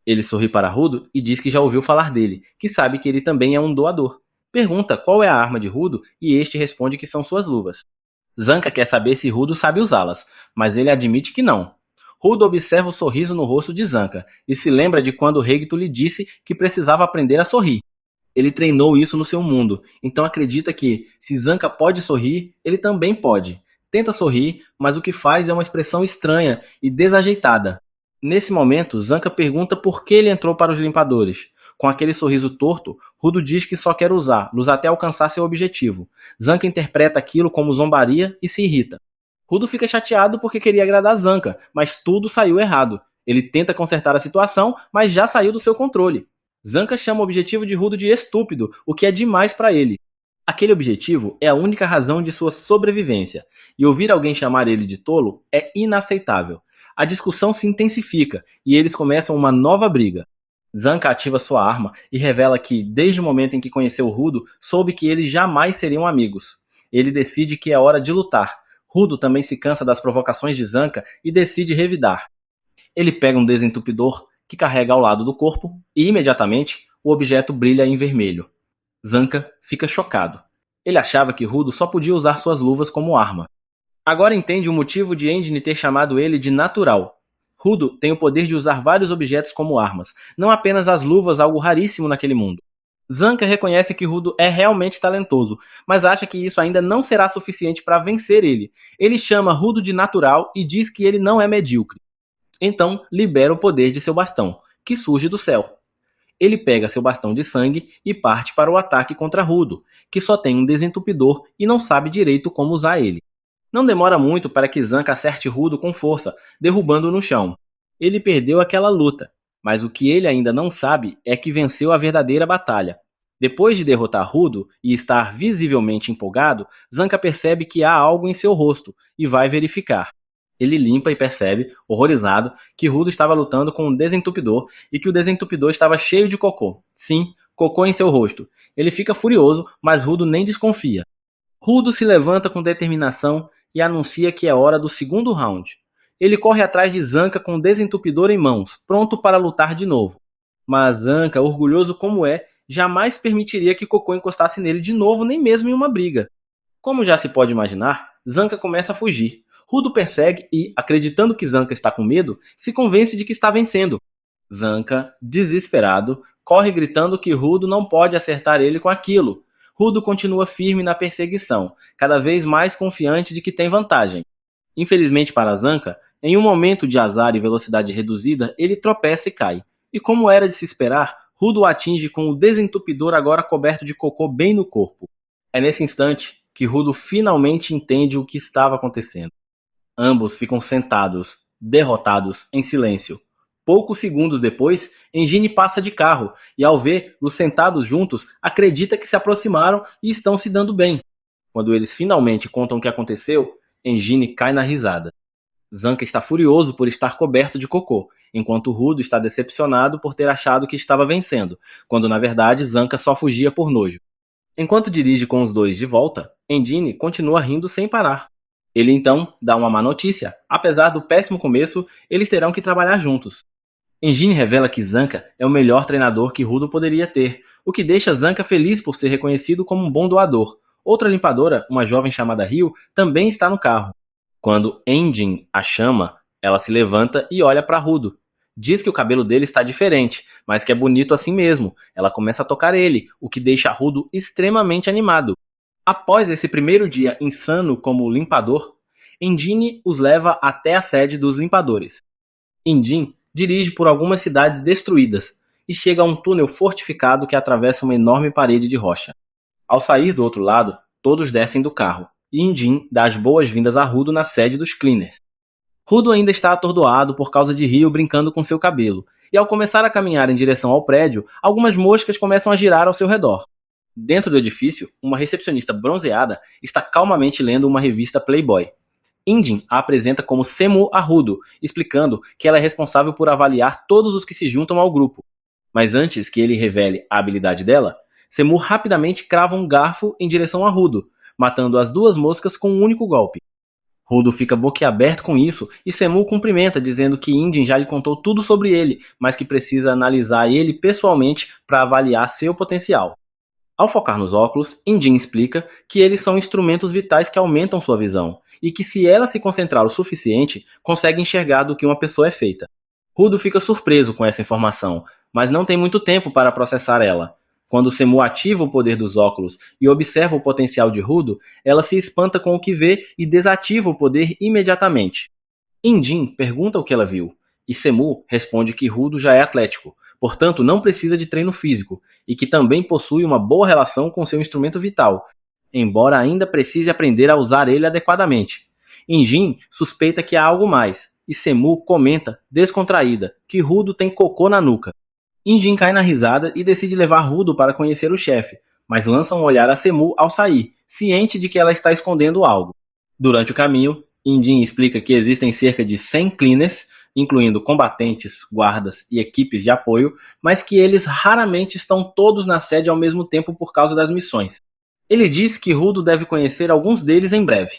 Speaker 1: Ele sorri para Rudo e diz que já ouviu falar dele, que sabe que ele também é um doador. Pergunta qual é a arma de Rudo e este responde que são suas luvas. Zanca quer saber se Rudo sabe usá-las, mas ele admite que não. Rudo observa o sorriso no rosto de Zanca e se lembra de quando Regito lhe disse que precisava aprender a sorrir. Ele treinou isso no seu mundo, então acredita que, se Zanca pode sorrir, ele também pode. Tenta sorrir, mas o que faz é uma expressão estranha e desajeitada. Nesse momento, Zanca pergunta por que ele entrou para os limpadores. Com aquele sorriso torto, Rudo diz que só quer usá-los até alcançar seu objetivo. Zanca interpreta aquilo como zombaria e se irrita. Rudo fica chateado porque queria agradar Zanca, mas tudo saiu errado. Ele tenta consertar a situação, mas já saiu do seu controle. Zanca chama o objetivo de Rudo de estúpido, o que é demais para ele. Aquele objetivo é a única razão de sua sobrevivência, e ouvir alguém chamar ele de tolo é inaceitável. A discussão se intensifica e eles começam uma nova briga. Zanca ativa sua arma e revela que, desde o momento em que conheceu Rudo, soube que eles jamais seriam amigos. Ele decide que é hora de lutar. Rudo também se cansa das provocações de Zanca e decide revidar. Ele pega um desentupidor que carrega ao lado do corpo e, imediatamente, o objeto brilha em vermelho. Zanca fica chocado. Ele achava que Rudo só podia usar suas luvas como arma. Agora entende o motivo de Engine ter chamado ele de natural. Rudo tem o poder de usar vários objetos como armas, não apenas as luvas, algo raríssimo naquele mundo. Zanca reconhece que Rudo é realmente talentoso, mas acha que isso ainda não será suficiente para vencer ele. Ele chama Rudo de natural e diz que ele não é medíocre. Então, libera o poder de seu bastão, que surge do céu. Ele pega seu bastão de sangue e parte para o ataque contra Rudo, que só tem um desentupidor e não sabe direito como usar ele. Não demora muito para que Zanca acerte Rudo com força, derrubando-o no chão. Ele perdeu aquela luta, mas o que ele ainda não sabe é que venceu a verdadeira batalha. Depois de derrotar Rudo e estar visivelmente empolgado, Zanca percebe que há algo em seu rosto e vai verificar. Ele limpa e percebe, horrorizado, que Rudo estava lutando com um desentupidor e que o desentupidor estava cheio de cocô. Sim, cocô em seu rosto. Ele fica furioso, mas Rudo nem desconfia. Rudo se levanta com determinação e anuncia que é hora do segundo round. Ele corre atrás de Zanca com o desentupidor em mãos, pronto para lutar de novo. Mas Zanca, orgulhoso como é, jamais permitiria que Cocô encostasse nele de novo, nem mesmo em uma briga. Como já se pode imaginar, Zanca começa a fugir. Rudo persegue e, acreditando que Zanca está com medo, se convence de que está vencendo. Zanca, desesperado, corre gritando que Rudo não pode acertar ele com aquilo. Rudo continua firme na perseguição, cada vez mais confiante de que tem vantagem. Infelizmente para Zanca, em um momento de azar e velocidade reduzida, ele tropeça e cai. E como era de se esperar, Rudo o atinge com o desentupidor agora coberto de cocô bem no corpo. É nesse instante que Rudo finalmente entende o que estava acontecendo. Ambos ficam sentados, derrotados, em silêncio. Poucos segundos depois, Engine passa de carro e, ao ver-los sentados juntos, acredita que se aproximaram e estão se dando bem. Quando eles finalmente contam o que aconteceu, Engine cai na risada. Zanca está furioso por estar coberto de cocô, enquanto Rudo está decepcionado por ter achado que estava vencendo, quando na verdade Zanca só fugia por nojo. Enquanto dirige com os dois de volta, Engine continua rindo sem parar. Ele então dá uma má notícia. Apesar do péssimo começo, eles terão que trabalhar juntos. Engine revela que Zanca é o melhor treinador que Rudo poderia ter, o que deixa Zanca feliz por ser reconhecido como um bom doador. Outra limpadora, uma jovem chamada Ryo, também está no carro. Quando Engine a chama, ela se levanta e olha para Rudo. Diz que o cabelo dele está diferente, mas que é bonito assim mesmo. Ela começa a tocar ele, o que deixa Rudo extremamente animado. Após esse primeiro dia insano como limpador, Engine os leva até a sede dos limpadores. Engine dirige por algumas cidades destruídas e chega a um túnel fortificado que atravessa uma enorme parede de rocha. Ao sair do outro lado, todos descem do carro e Engine dá as boas-vindas a Rudo na sede dos Cleaners. Rudo ainda está atordoado por causa de Ryo brincando com seu cabelo, e ao começar a caminhar em direção ao prédio, algumas moscas começam a girar ao seu redor. Dentro do edifício, uma recepcionista bronzeada está calmamente lendo uma revista Playboy. Engine a apresenta como Semu a Rudo, explicando que ela é responsável por avaliar todos os que se juntam ao grupo. Mas antes que ele revele a habilidade dela, Semu rapidamente crava um garfo em direção a Rudo, matando as duas moscas com um único golpe. Rudo fica boquiaberto com isso e Semu cumprimenta, dizendo que Engine já lhe contou tudo sobre ele, mas que precisa analisar ele pessoalmente para avaliar seu potencial. Ao focar nos óculos, Indin explica que eles são instrumentos vitais que aumentam sua visão, e que se ela se concentrar o suficiente, consegue enxergar do que uma pessoa é feita. Rudo fica surpreso com essa informação, mas não tem muito tempo para processar ela. Quando Semu ativa o poder dos óculos e observa o potencial de Rudo, ela se espanta com o que vê e desativa o poder imediatamente. Indin pergunta o que ela viu, e Semu responde que Rudo já é atlético, portanto não precisa de treino físico, e que também possui uma boa relação com seu instrumento vital, embora ainda precise aprender a usar ele adequadamente. Indin suspeita que há algo mais, e Semu comenta, descontraída, que Rudo tem cocô na nuca. Indin cai na risada e decide levar Rudo para conhecer o chefe, mas lança um olhar a Semu ao sair, ciente de que ela está escondendo algo. Durante o caminho, Indin explica que existem cerca de 100 cleaners, incluindo combatentes, guardas e equipes de apoio, mas que eles raramente estão todos na sede ao mesmo tempo por causa das missões. Ele diz que Rudo deve conhecer alguns deles em breve.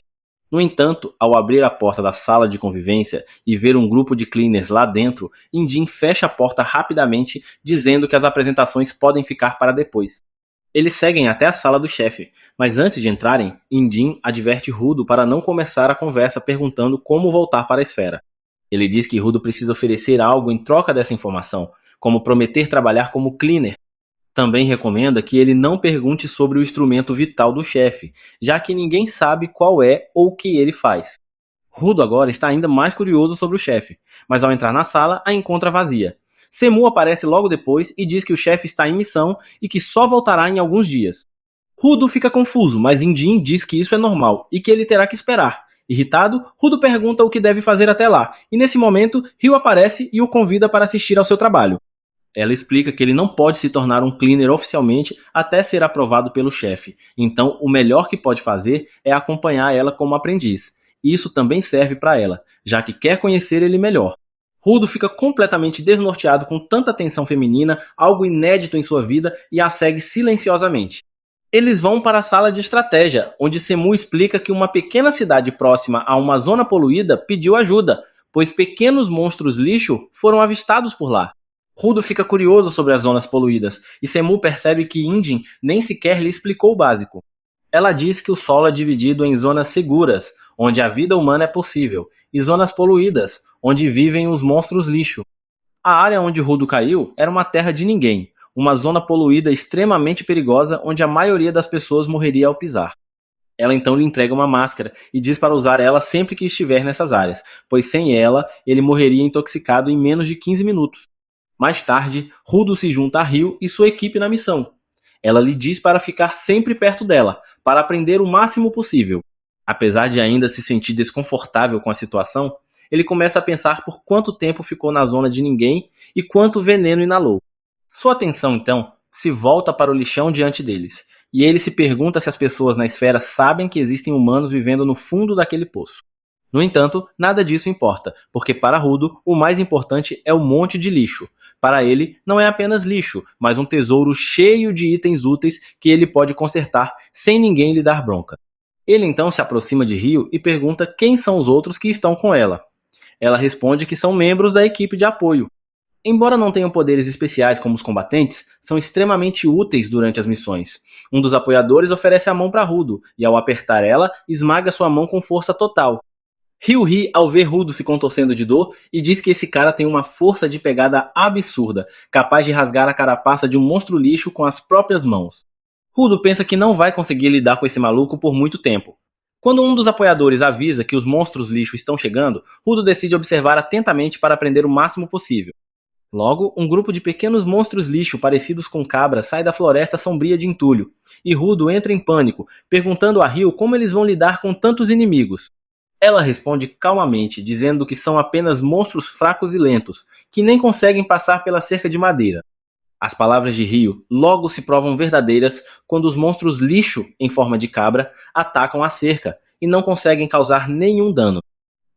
Speaker 1: No entanto, ao abrir a porta da sala de convivência e ver um grupo de cleaners lá dentro, Indin fecha a porta rapidamente, dizendo que as apresentações podem ficar para depois. Eles seguem até a sala do chefe, mas antes de entrarem, Indin adverte Rudo para não começar a conversa perguntando como voltar para a esfera. Ele diz que Rudo precisa oferecer algo em troca dessa informação, como prometer trabalhar como cleaner. Também recomenda que ele não pergunte sobre o instrumento vital do chefe, já que ninguém sabe qual é ou o que ele faz. Rudo agora está ainda mais curioso sobre o chefe, mas ao entrar na sala, a encontra vazia. Semu aparece logo depois e diz que o chefe está em missão e que só voltará em alguns dias. Rudo fica confuso, mas Indin diz que isso é normal e que ele terá que esperar. Irritado, Rudo pergunta o que deve fazer até lá, e nesse momento, Ryu aparece e o convida para assistir ao seu trabalho. Ela explica que ele não pode se tornar um cleaner oficialmente até ser aprovado pelo chefe, então o melhor que pode fazer é acompanhar ela como aprendiz. Isso também serve para ela, já que quer conhecer ele melhor. Rudo fica completamente desnorteado com tanta atenção feminina, algo inédito em sua vida, e a segue silenciosamente. Eles vão para a sala de estratégia, onde Semu explica que uma pequena cidade próxima a uma zona poluída pediu ajuda, pois pequenos monstros lixo foram avistados por lá. Rudo fica curioso sobre as zonas poluídas, e Semu percebe que Indin nem sequer lhe explicou o básico. Ela diz que o solo é dividido em zonas seguras, onde a vida humana é possível, e zonas poluídas, onde vivem os monstros lixo. A área onde Rudo caiu era uma terra de ninguém, uma zona poluída extremamente perigosa onde a maioria das pessoas morreria ao pisar. Ela então lhe entrega uma máscara e diz para usar ela sempre que estiver nessas áreas, pois sem ela ele morreria intoxicado em menos de 15 minutos. Mais tarde, Rudo se junta a Ryu e sua equipe na missão. Ela lhe diz para ficar sempre perto dela, para aprender o máximo possível. Apesar de ainda se sentir desconfortável com a situação, ele começa a pensar por quanto tempo ficou na zona de ninguém e quanto veneno inalou. Sua atenção, então, se volta para o lixão diante deles, e ele se pergunta se as pessoas na esfera sabem que existem humanos vivendo no fundo daquele poço. No entanto, nada disso importa, porque para Rudo, o mais importante é o monte de lixo. Para ele, não é apenas lixo, mas um tesouro cheio de itens úteis que ele pode consertar sem ninguém lhe dar bronca. Ele então se aproxima de Ryu e pergunta quem são os outros que estão com ela. Ela responde que são membros da equipe de apoio. Embora não tenham poderes especiais como os combatentes, são extremamente úteis durante as missões. Um dos apoiadores oferece a mão para Rudo, e ao apertar ela, esmaga sua mão com força total. Ryu ri ao ver Rudo se contorcendo de dor e diz que esse cara tem uma força de pegada absurda, capaz de rasgar a carapaça de um monstro lixo com as próprias mãos. Rudo pensa que não vai conseguir lidar com esse maluco por muito tempo. Quando um dos apoiadores avisa que os monstros lixo estão chegando, Rudo decide observar atentamente para aprender o máximo possível. Logo, um grupo de pequenos monstros lixo parecidos com cabras sai da floresta sombria de entulho, e Rudo entra em pânico, perguntando a Ryu como eles vão lidar com tantos inimigos. Ela responde calmamente, dizendo que são apenas monstros fracos e lentos, que nem conseguem passar pela cerca de madeira. As palavras de Ryu logo se provam verdadeiras quando os monstros lixo, em forma de cabra, atacam a cerca e não conseguem causar nenhum dano.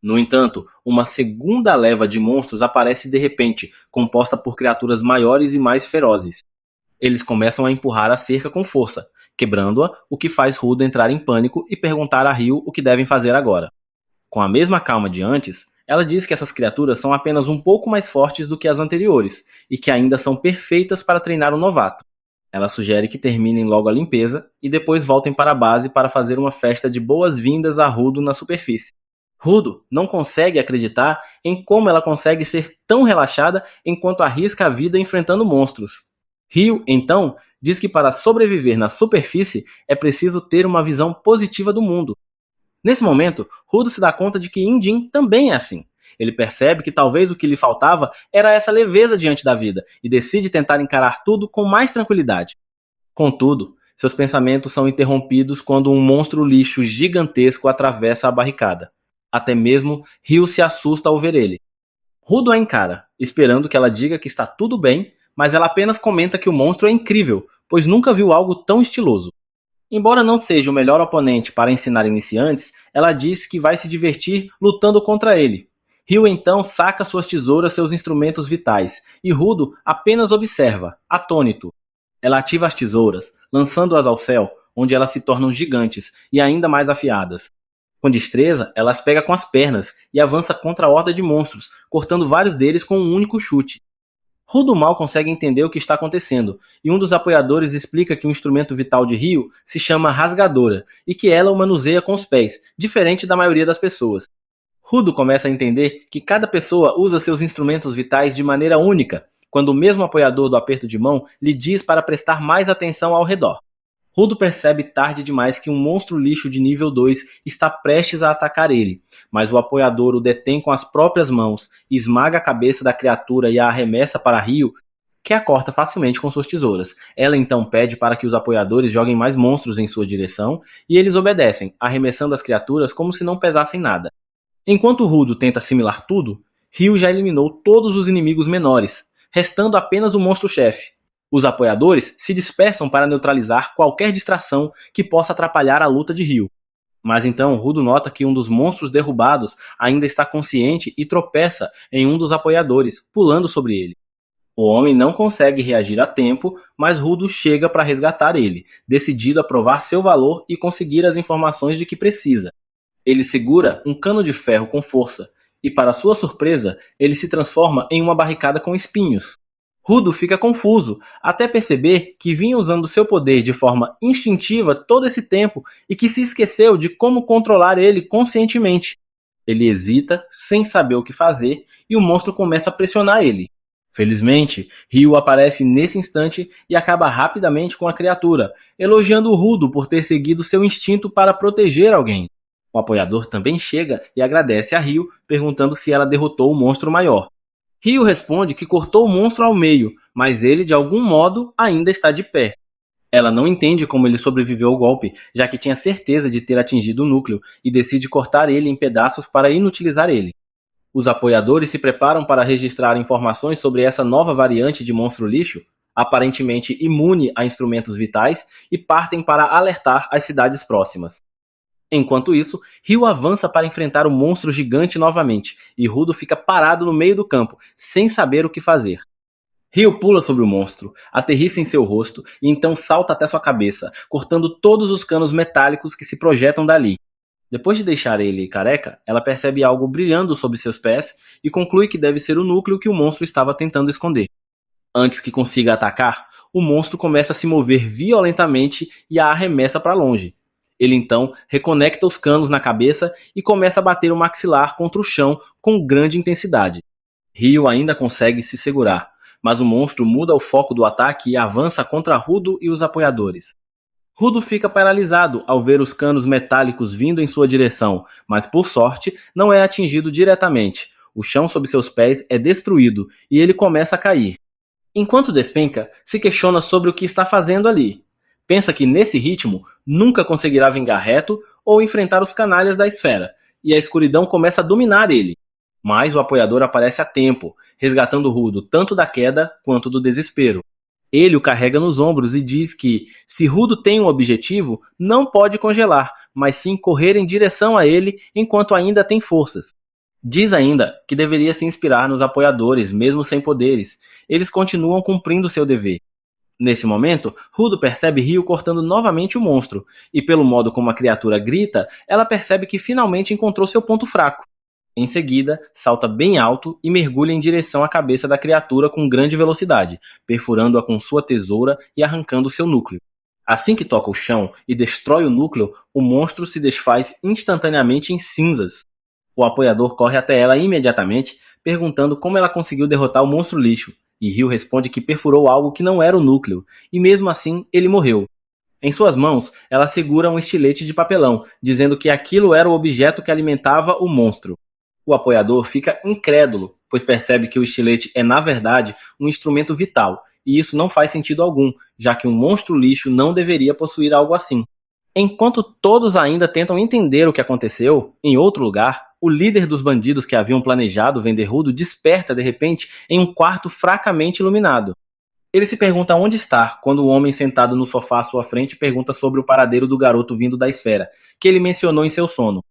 Speaker 1: No entanto, uma segunda leva de monstros aparece de repente, composta por criaturas maiores e mais ferozes. Eles começam a empurrar a cerca com força, quebrando-a, o que faz Rudo entrar em pânico e perguntar a Ryu o que devem fazer agora. Com a mesma calma de antes, ela diz que essas criaturas são apenas um pouco mais fortes do que as anteriores, e que ainda são perfeitas para treinar um novato. Ela sugere que terminem logo a limpeza e depois voltem para a base para fazer uma festa de boas-vindas a Rudo na superfície. Rudo não consegue acreditar em como ela consegue ser tão relaxada enquanto arrisca a vida enfrentando monstros. Ryo, então, diz que para sobreviver na superfície é preciso ter uma visão positiva do mundo. Nesse momento, Rudo se dá conta de que Injin também é assim. Ele percebe que talvez o que lhe faltava era essa leveza diante da vida e decide tentar encarar tudo com mais tranquilidade. Contudo, seus pensamentos são interrompidos quando um monstro lixo gigantesco atravessa a barricada. Até mesmo Ryo se assusta ao ver ele. Rudo a encara, esperando que ela diga que está tudo bem, mas ela apenas comenta que o monstro é incrível, pois nunca viu algo tão estiloso. Embora não seja o melhor oponente para ensinar iniciantes, ela diz que vai se divertir lutando contra ele. Ryo então saca suas tesouras, seus instrumentos vitais, e Rudo apenas observa, atônito. Ela ativa as tesouras, lançando-as ao céu, onde elas se tornam gigantes e ainda mais afiadas. Com destreza, ela as pega com as pernas e avança contra a horda de monstros, cortando vários deles com um único chute. Rudo mal consegue entender o que está acontecendo, e um dos apoiadores explica que o instrumento vital de Ryo se chama Rasgadora, e que ela o manuseia com os pés, diferente da maioria das pessoas. Rudo começa a entender que cada pessoa usa seus instrumentos vitais de maneira única, quando o mesmo apoiador do aperto de mão lhe diz para prestar mais atenção ao redor. Rudo percebe tarde demais que um monstro lixo de nível 2 está prestes a atacar ele, mas o apoiador o detém com as próprias mãos, esmaga a cabeça da criatura e a arremessa para Ryo, que a corta facilmente com suas tesouras. Ela então pede para que os apoiadores joguem mais monstros em sua direção, e eles obedecem, arremessando as criaturas como se não pesassem nada. Enquanto Rudo tenta assimilar tudo, Ryo já eliminou todos os inimigos menores, restando apenas o monstro-chefe. Os apoiadores se dispersam para neutralizar qualquer distração que possa atrapalhar a luta de Ryo. Mas então Rudo nota que um dos monstros derrubados ainda está consciente e tropeça em um dos apoiadores, pulando sobre ele. O homem não consegue reagir a tempo, mas Rudo chega para resgatar ele, decidido a provar seu valor e conseguir as informações de que precisa. Ele segura um cano de ferro com força, e para sua surpresa, ele se transforma em uma barricada com espinhos. Rudo fica confuso, até perceber que vinha usando seu poder de forma instintiva todo esse tempo e que se esqueceu de como controlar ele conscientemente. Ele hesita, sem saber o que fazer, e o monstro começa a pressionar ele. Felizmente, Ryo aparece nesse instante e acaba rapidamente com a criatura, elogiando Rudo por ter seguido seu instinto para proteger alguém. O apoiador também chega e agradece a Ryo, perguntando se ela derrotou o monstro maior. Ryo responde que cortou o monstro ao meio, mas ele, de algum modo, ainda está de pé. Ela não entende como ele sobreviveu ao golpe, já que tinha certeza de ter atingido o núcleo, e decide cortar ele em pedaços para inutilizar ele. Os apoiadores se preparam para registrar informações sobre essa nova variante de monstro lixo, aparentemente imune a instrumentos vitais, e partem para alertar as cidades próximas. Enquanto isso, Ryo avança para enfrentar o monstro gigante novamente, e Rudo fica parado no meio do campo, sem saber o que fazer. Ryo pula sobre o monstro, aterrissa em seu rosto e então salta até sua cabeça, cortando todos os canos metálicos que se projetam dali. Depois de deixar ele careca, ela percebe algo brilhando sob seus pés e conclui que deve ser o núcleo que o monstro estava tentando esconder. Antes que consiga atacar, o monstro começa a se mover violentamente e a arremessa para longe. Ele então reconecta os canos na cabeça e começa a bater o maxilar contra o chão com grande intensidade. Ryo ainda consegue se segurar, mas o monstro muda o foco do ataque e avança contra Rudo e os apoiadores. Rudo fica paralisado ao ver os canos metálicos vindo em sua direção, mas por sorte não é atingido diretamente. O chão sob seus pés é destruído e ele começa a cair. Enquanto despenca, se questiona sobre o que está fazendo ali. Pensa que nesse ritmo nunca conseguirá vingar reto ou enfrentar os canalhas da esfera, e a escuridão começa a dominar ele. Mas o apoiador aparece a tempo, resgatando Rudo tanto da queda quanto do desespero. Ele o carrega nos ombros e diz que, se Rudo tem um objetivo, não pode congelar, mas sim correr em direção a ele enquanto ainda tem forças. Diz ainda que deveria se inspirar nos apoiadores, mesmo sem poderes. Eles continuam cumprindo seu dever. Nesse momento, Rudo percebe Ryo cortando novamente o monstro, e pelo modo como a criatura grita, ela percebe que finalmente encontrou seu ponto fraco. Em seguida, salta bem alto e mergulha em direção à cabeça da criatura com grande velocidade, perfurando-a com sua tesoura e arrancando seu núcleo. Assim que toca o chão e destrói o núcleo, o monstro se desfaz instantaneamente em cinzas. O apoiador corre até ela imediatamente, perguntando como ela conseguiu derrotar o monstro lixo, e Ryu responde que perfurou algo que não era o núcleo, e mesmo assim ele morreu. Em suas mãos, ela segura um estilete de papelão, dizendo que aquilo era o objeto que alimentava o monstro. O apoiador fica incrédulo, pois percebe que o estilete é, na verdade, um instrumento vital, e isso não faz sentido algum, já que um monstro lixo não deveria possuir algo assim. Enquanto todos ainda tentam entender o que aconteceu, em outro lugar, o líder dos bandidos que haviam planejado vender Rudo desperta de repente em um quarto fracamente iluminado. Ele se pergunta onde está quando o homem sentado no sofá à sua frente pergunta sobre o paradeiro do garoto vindo da esfera, que ele mencionou em seu sono.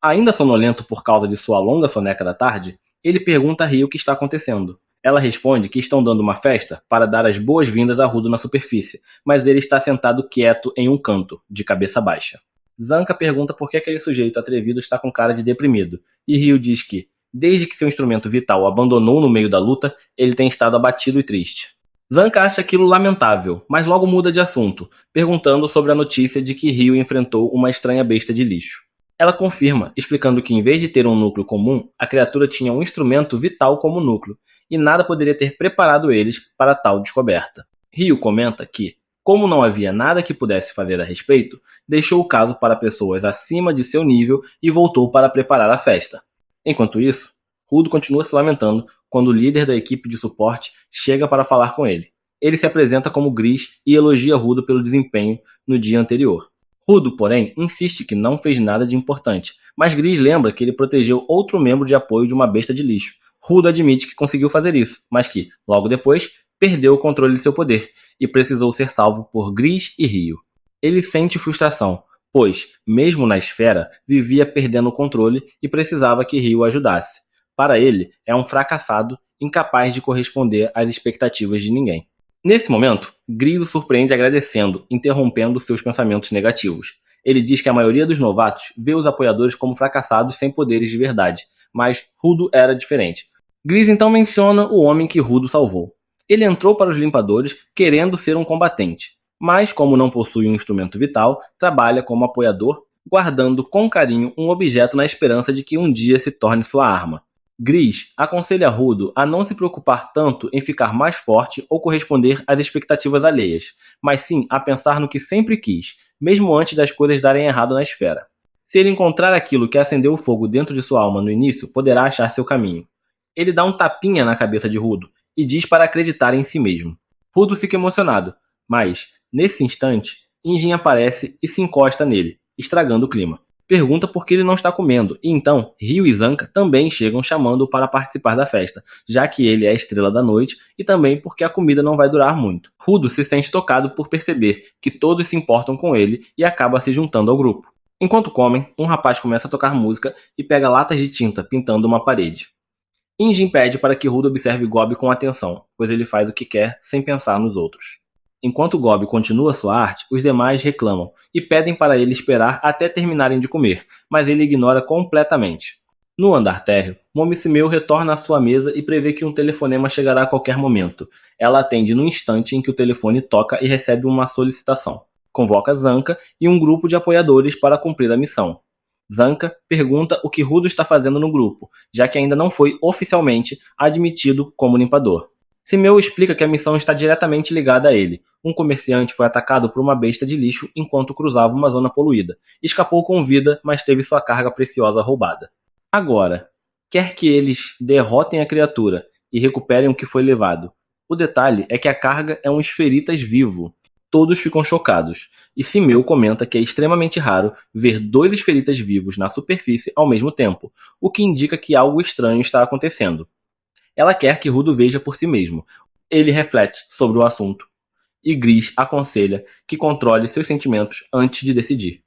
Speaker 1: Ainda sonolento por causa de sua longa soneca da tarde, ele pergunta a Rio o que está acontecendo. Ela responde que estão dando uma festa para dar as boas-vindas a Rudo na superfície, mas ele está sentado quieto em um canto, de cabeça baixa. Zanka pergunta por que aquele sujeito atrevido está com cara de deprimido, e Rio diz que, desde que seu instrumento vital o abandonou no meio da luta, ele tem estado abatido e triste. Zanka acha aquilo lamentável, mas logo muda de assunto, perguntando sobre a notícia de que Rio enfrentou uma estranha besta de lixo. Ela confirma, explicando que em vez de ter um núcleo comum, a criatura tinha um instrumento vital como núcleo, e nada poderia ter preparado eles para tal descoberta. Rio comenta que, como não havia nada que pudesse fazer a respeito, deixou o caso para pessoas acima de seu nível e voltou para preparar a festa. Enquanto isso, Rudo continua se lamentando quando o líder da equipe de suporte chega para falar com ele. Ele se apresenta como Gris e elogia Rudo pelo desempenho no dia anterior. Rudo, porém, insiste que não fez nada de importante, mas Gris lembra que ele protegeu outro membro de apoio de uma besta de lixo. Rudo admite que conseguiu fazer isso, mas que, logo depois, perdeu o controle de seu poder e precisou ser salvo por Gris e Rio. Ele sente frustração, pois, mesmo na esfera, vivia perdendo o controle e precisava que Rio o ajudasse. Para ele, é um fracassado, incapaz de corresponder às expectativas de ninguém. Nesse momento, Gris o surpreende agradecendo, interrompendo seus pensamentos negativos. Ele diz que a maioria dos novatos vê os apoiadores como fracassados sem poderes de verdade, mas Rudo era diferente. Gris então menciona o homem que Rudo salvou. Ele entrou para os limpadores querendo ser um combatente, mas como não possui um instrumento vital, trabalha como apoiador, guardando com carinho um objeto na esperança de que um dia se torne sua arma. Gris aconselha Rudo a não se preocupar tanto em ficar mais forte ou corresponder às expectativas alheias, mas sim a pensar no que sempre quis, mesmo antes das coisas darem errado na esfera. Se ele encontrar aquilo que acendeu o fogo dentro de sua alma no início, poderá achar seu caminho. Ele dá um tapinha na cabeça de Rudo e diz para acreditar em si mesmo. Rudo fica emocionado, mas, nesse instante, Injin aparece e se encosta nele, estragando o clima. Pergunta por que ele não está comendo, e então Ryu e Zanka também chegam chamando-o para participar da festa, já que ele é a estrela da noite e também porque a comida não vai durar muito. Rudo se sente tocado por perceber que todos se importam com ele e acaba se juntando ao grupo. Enquanto comem, um rapaz começa a tocar música e pega latas de tinta pintando uma parede. Injin pede para que Rudo observe Gobi com atenção, pois ele faz o que quer sem pensar nos outros. Enquanto Gobi continua sua arte, os demais reclamam e pedem para ele esperar até terminarem de comer, mas ele ignora completamente. No andar térreo, Momisumeu retorna à sua mesa e prevê que um telefonema chegará a qualquer momento. Ela atende no instante em que o telefone toca e recebe uma solicitação. Convoca Zanka e um grupo de apoiadores para cumprir a missão. Zanka pergunta o que Rudo está fazendo no grupo, já que ainda não foi oficialmente admitido como limpador. Simeu explica que a missão está diretamente ligada a ele. Um comerciante foi atacado por uma besta de lixo enquanto cruzava uma zona poluída. Escapou com vida, mas teve sua carga preciosa roubada. Agora, quer que eles derrotem a criatura e recuperem o que foi levado. O detalhe é que a carga é um esferitas vivo. Todos ficam chocados, e Simeu comenta que é extremamente raro ver dois esferitas vivos na superfície ao mesmo tempo, o que indica que algo estranho está acontecendo. Ela quer que Rudo veja por si mesmo. Ele reflete sobre o assunto. E Gris aconselha que controle seus sentimentos antes de decidir.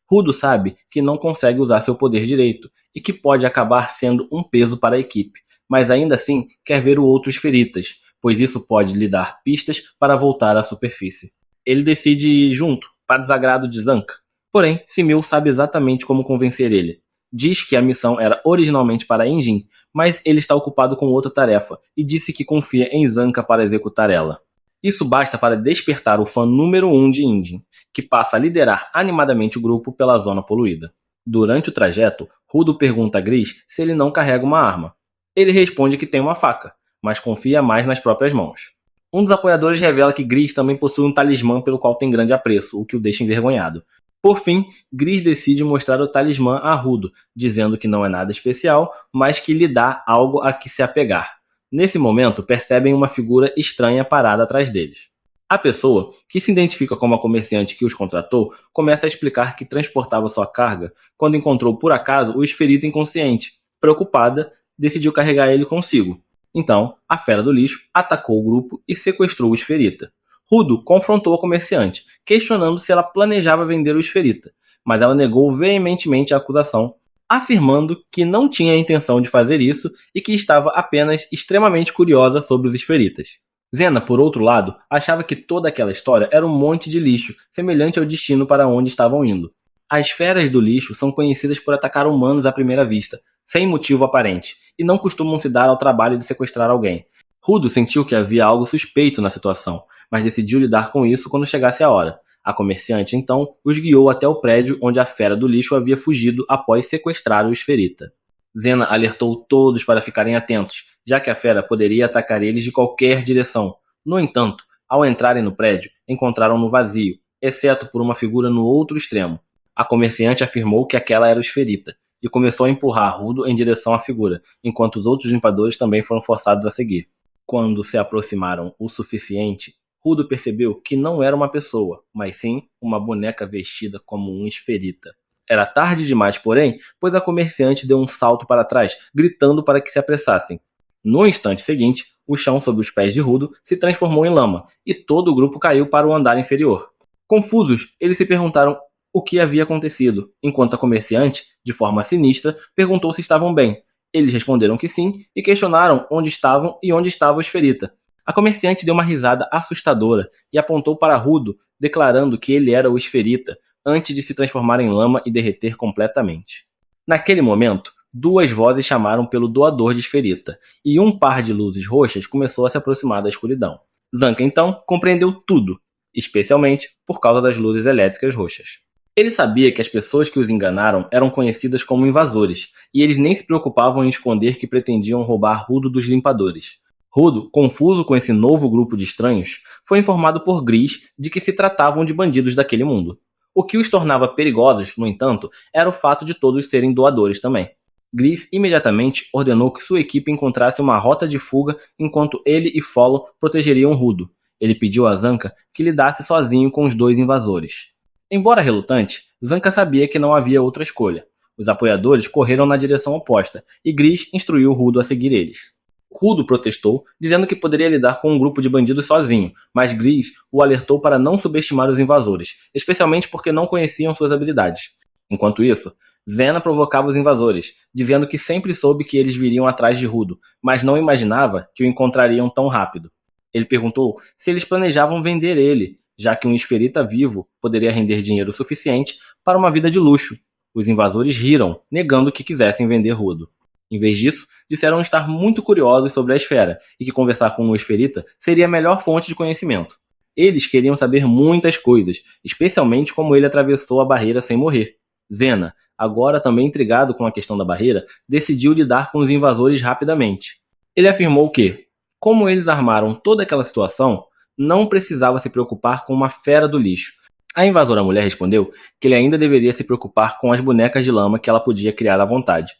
Speaker 1: Rudo sabe que não consegue usar seu poder direito e que pode acabar sendo um peso para a equipe, mas ainda assim quer ver o outro esferitas, pois isso pode lhe dar pistas para voltar à superfície. Ele decide ir junto, para desagrado de Zanka. Porém, Simeu sabe exatamente como convencer ele. Diz que a missão era originalmente para Enjin, mas ele está ocupado com outra tarefa e disse que confia em Zanka para executar ela. Isso basta para despertar o fã número 1 de Enjin, que passa a liderar animadamente o grupo pela zona poluída. Durante o trajeto, Rudo pergunta a Gris se ele não carrega uma arma. Ele responde que tem uma faca, mas confia mais nas próprias mãos. Um dos apoiadores revela que Gris também possui um talismã pelo qual tem grande apreço, o que o deixa envergonhado. Por fim, Gris decide mostrar o talismã a Rudo, dizendo que não é nada especial, mas que lhe dá algo a que se apegar. Nesse momento, percebem uma figura estranha parada atrás deles. A pessoa, que se identifica como a comerciante que os contratou, começa a explicar que transportava sua carga quando encontrou por acaso o esferito inconsciente. Preocupada, decidiu carregar ele consigo. Então, a fera do lixo atacou o grupo e sequestrou o esferita. Rudo confrontou a comerciante, questionando se ela planejava vender o esferita, mas ela negou veementemente a acusação, afirmando que não tinha a intenção de fazer isso e que estava apenas extremamente curiosa sobre os esferitas. Zena, por outro lado, achava que toda aquela história era um monte de lixo, semelhante ao destino para onde estavam indo. As feras do lixo são conhecidas por atacar humanos à primeira vista, sem motivo aparente, e não costumam se dar ao trabalho de sequestrar alguém. Rudo sentiu que havia algo suspeito na situação, mas decidiu lidar com isso quando chegasse a hora. A comerciante, então, os guiou até o prédio onde a fera do lixo havia fugido após sequestrar o esferita. Zena alertou todos para ficarem atentos, já que a fera poderia atacar eles de qualquer direção. No entanto, ao entrarem no prédio, encontraram-no vazio, exceto por uma figura no outro extremo. A comerciante afirmou que aquela era o esferita, e começou a empurrar Rudo em direção à figura, enquanto os outros limpadores também foram forçados a seguir. Quando se aproximaram o suficiente, Rudo percebeu que não era uma pessoa, mas sim uma boneca vestida como um esferita. Era tarde demais, porém, pois a comerciante deu um salto para trás, gritando para que se apressassem. No instante seguinte, o chão sob os pés de Rudo se transformou em lama, e todo o grupo caiu para o andar inferior. Confusos, eles se perguntaram o que havia acontecido, enquanto a comerciante, de forma sinistra, perguntou se estavam bem. Eles responderam que sim e questionaram onde estavam e onde estava o esferita. A comerciante deu uma risada assustadora e apontou para Rudo, declarando que ele era o esferita, antes de se transformar em lama e derreter completamente. Naquele momento, duas vozes chamaram pelo doador de esferita, e um par de luzes roxas começou a se aproximar da escuridão. Zanka então compreendeu tudo, especialmente por causa das luzes elétricas roxas. Ele sabia que as pessoas que os enganaram eram conhecidas como invasores, e eles nem se preocupavam em esconder que pretendiam roubar Rudo dos limpadores. Rudo, confuso com esse novo grupo de estranhos, foi informado por Gris de que se tratavam de bandidos daquele mundo. O que os tornava perigosos, no entanto, era o fato de todos serem doadores também. Gris imediatamente ordenou que sua equipe encontrasse uma rota de fuga enquanto ele e Follow protegeriam Rudo. Ele pediu a Zanka que lidasse sozinho com os dois invasores. Embora relutante, Zanka sabia que não havia outra escolha. Os apoiadores correram na direção oposta, e Gris instruiu Rudo a seguir eles. Rudo protestou, dizendo que poderia lidar com um grupo de bandidos sozinho, mas Gris o alertou para não subestimar os invasores, especialmente porque não conheciam suas habilidades. Enquanto isso, Zena provocava os invasores, dizendo que sempre soube que eles viriam atrás de Rudo, mas não imaginava que o encontrariam tão rápido. Ele perguntou se eles planejavam vender ele, já que um esferita vivo poderia render dinheiro suficiente para uma vida de luxo. Os invasores riram, negando que quisessem vender Rudo. Em vez disso, disseram estar muito curiosos sobre a esfera e que conversar com um esferita seria a melhor fonte de conhecimento. Eles queriam saber muitas coisas, especialmente como ele atravessou a barreira sem morrer. Zena, agora também intrigado com a questão da barreira, decidiu lidar com os invasores rapidamente. Ele afirmou que, como eles armaram toda aquela situação, não precisava se preocupar com uma fera do lixo. A invasora mulher respondeu que ele ainda deveria se preocupar com as bonecas de lama que ela podia criar à vontade.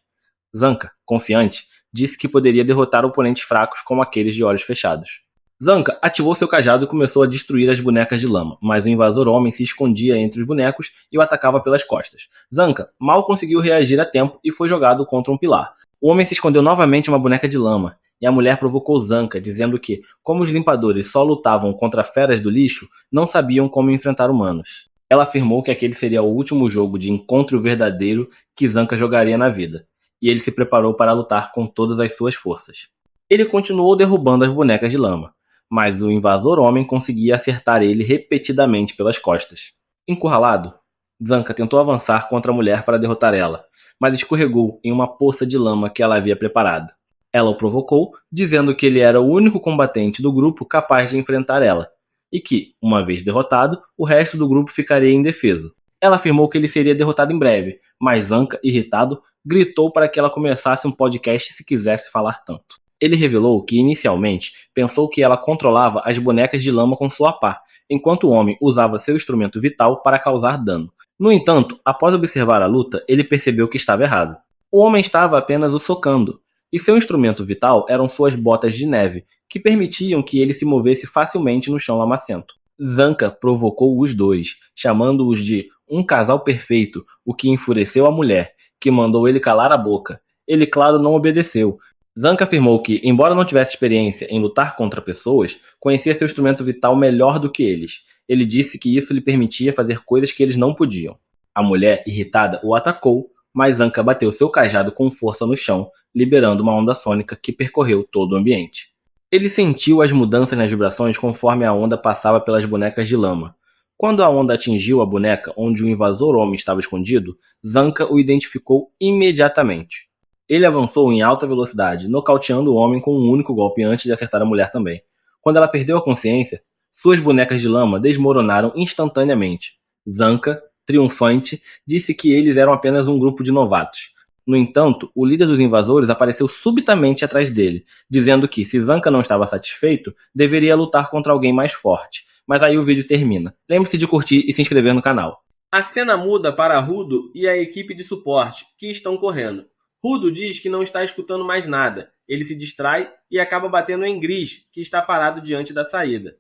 Speaker 1: Zanka, confiante, disse que poderia derrotar oponentes fracos como aqueles de olhos fechados. Zanka ativou seu cajado e começou a destruir as bonecas de lama, mas o invasor homem se escondia entre os bonecos e o atacava pelas costas. Zanka mal conseguiu reagir a tempo e foi jogado contra um pilar. O homem se escondeu novamente em uma boneca de lama, e a mulher provocou Zanka, dizendo que, como os limpadores só lutavam contra feras do lixo, não sabiam como enfrentar humanos. Ela afirmou que aquele seria o último jogo de encontro verdadeiro que Zanka jogaria na vida, e ele se preparou para lutar com todas as suas forças. Ele continuou derrubando as bonecas de lama, mas o invasor homem conseguia acertar ele repetidamente pelas costas. Encurralado, Zanca tentou avançar contra a mulher para derrotar ela, mas escorregou em uma poça de lama que ela havia preparado. Ela o provocou, dizendo que ele era o único combatente do grupo capaz de enfrentar ela, e que, uma vez derrotado, o resto do grupo ficaria indefeso. Ela afirmou que ele seria derrotado em breve, mas Zanca, irritado, gritou para que ela começasse um podcast se quisesse falar tanto. Ele revelou que, inicialmente, pensou que ela controlava as bonecas de lama com sua pá, enquanto o homem usava seu instrumento vital para causar dano. No entanto, após observar a luta, ele percebeu que estava errado. O homem estava apenas o socando, e seu instrumento vital eram suas botas de neve, que permitiam que ele se movesse facilmente no chão lamacento. Zanca provocou os dois, chamando-os de um casal perfeito, o que enfureceu a mulher, que mandou ele calar a boca. Ele, claro, não obedeceu. Zanca afirmou que, embora não tivesse experiência em lutar contra pessoas, conhecia seu instrumento vital melhor do que eles. Ele disse que isso lhe permitia fazer coisas que eles não podiam. A mulher, irritada, o atacou, mas Zanca bateu seu cajado com força no chão, liberando uma onda sônica que percorreu todo o ambiente. Ele sentiu as mudanças nas vibrações conforme a onda passava pelas bonecas de lama. Quando a onda atingiu a boneca onde o invasor homem estava escondido, Zanca o identificou imediatamente. Ele avançou em alta velocidade, nocauteando o homem com um único golpe antes de acertar a mulher também. Quando ela perdeu a consciência, suas bonecas de lama desmoronaram instantaneamente. Zanca, triunfante, disse que eles eram apenas um grupo de novatos. No entanto, o líder dos invasores apareceu subitamente atrás dele, dizendo que, se Zanca não estava satisfeito, deveria lutar contra alguém mais forte. Mas aí o vídeo termina. Lembre-se de curtir e se inscrever no canal. A cena muda para Rudo e a equipe de suporte, que estão correndo. Rudo diz que não está escutando mais nada. Ele se distrai e acaba batendo em Gris, que está parado diante da saída.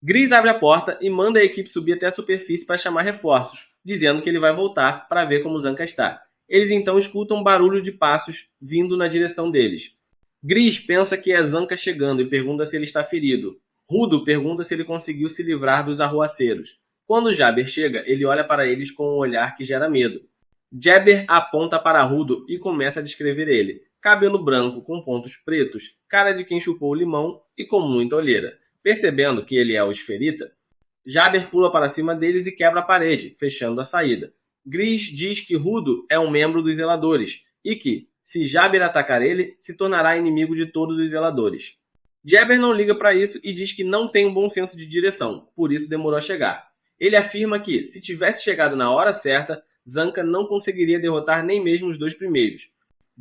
Speaker 1: Gris abre a porta e manda a equipe subir até a superfície para chamar reforços, dizendo que ele vai voltar para ver como Zanca está. Eles então escutam um barulho de passos vindo na direção deles. Gris pensa que é Zanca chegando e pergunta se ele está ferido. Rudo pergunta se ele conseguiu se livrar dos arruaceiros. Quando Jabber chega, ele olha para eles com um olhar que gera medo. Jabber aponta para Rudo e começa a descrever ele. Cabelo branco com pontos pretos, cara de quem chupou limão e com muita olheira. Percebendo que ele é o esferita, Jabber pula para cima deles e quebra a parede, fechando a saída. Gris diz que Rudo é um membro dos Zeladores e que, se Jabber atacar ele, se tornará inimigo de todos os Zeladores. Jabber não liga para isso e diz que não tem um bom senso de direção, por isso demorou a chegar. Ele afirma que, se tivesse chegado na hora certa, Zanca não conseguiria derrotar nem mesmo os dois primeiros.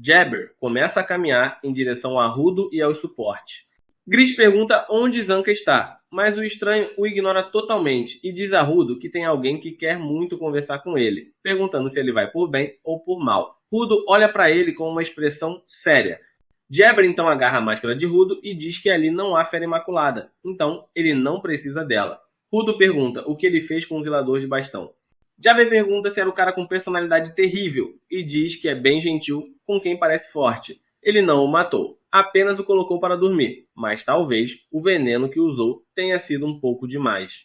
Speaker 1: Jabber começa a caminhar em direção a Rudo e ao suporte. Gris pergunta onde Zanca está, mas o estranho o ignora totalmente e diz a Rudo que tem alguém que quer muito conversar com ele, perguntando se ele vai por bem ou por mal. Rudo olha para ele com uma expressão séria. Jabber então agarra a máscara de Rudo e diz que ali não há fera imaculada, então ele não precisa dela. Rudo pergunta o que ele fez com o zelador de bastão. Jabber pergunta se era o cara com personalidade terrível e diz que é bem gentil com quem parece forte. Ele não o matou, apenas o colocou para dormir, mas talvez o veneno que usou tenha sido um pouco demais.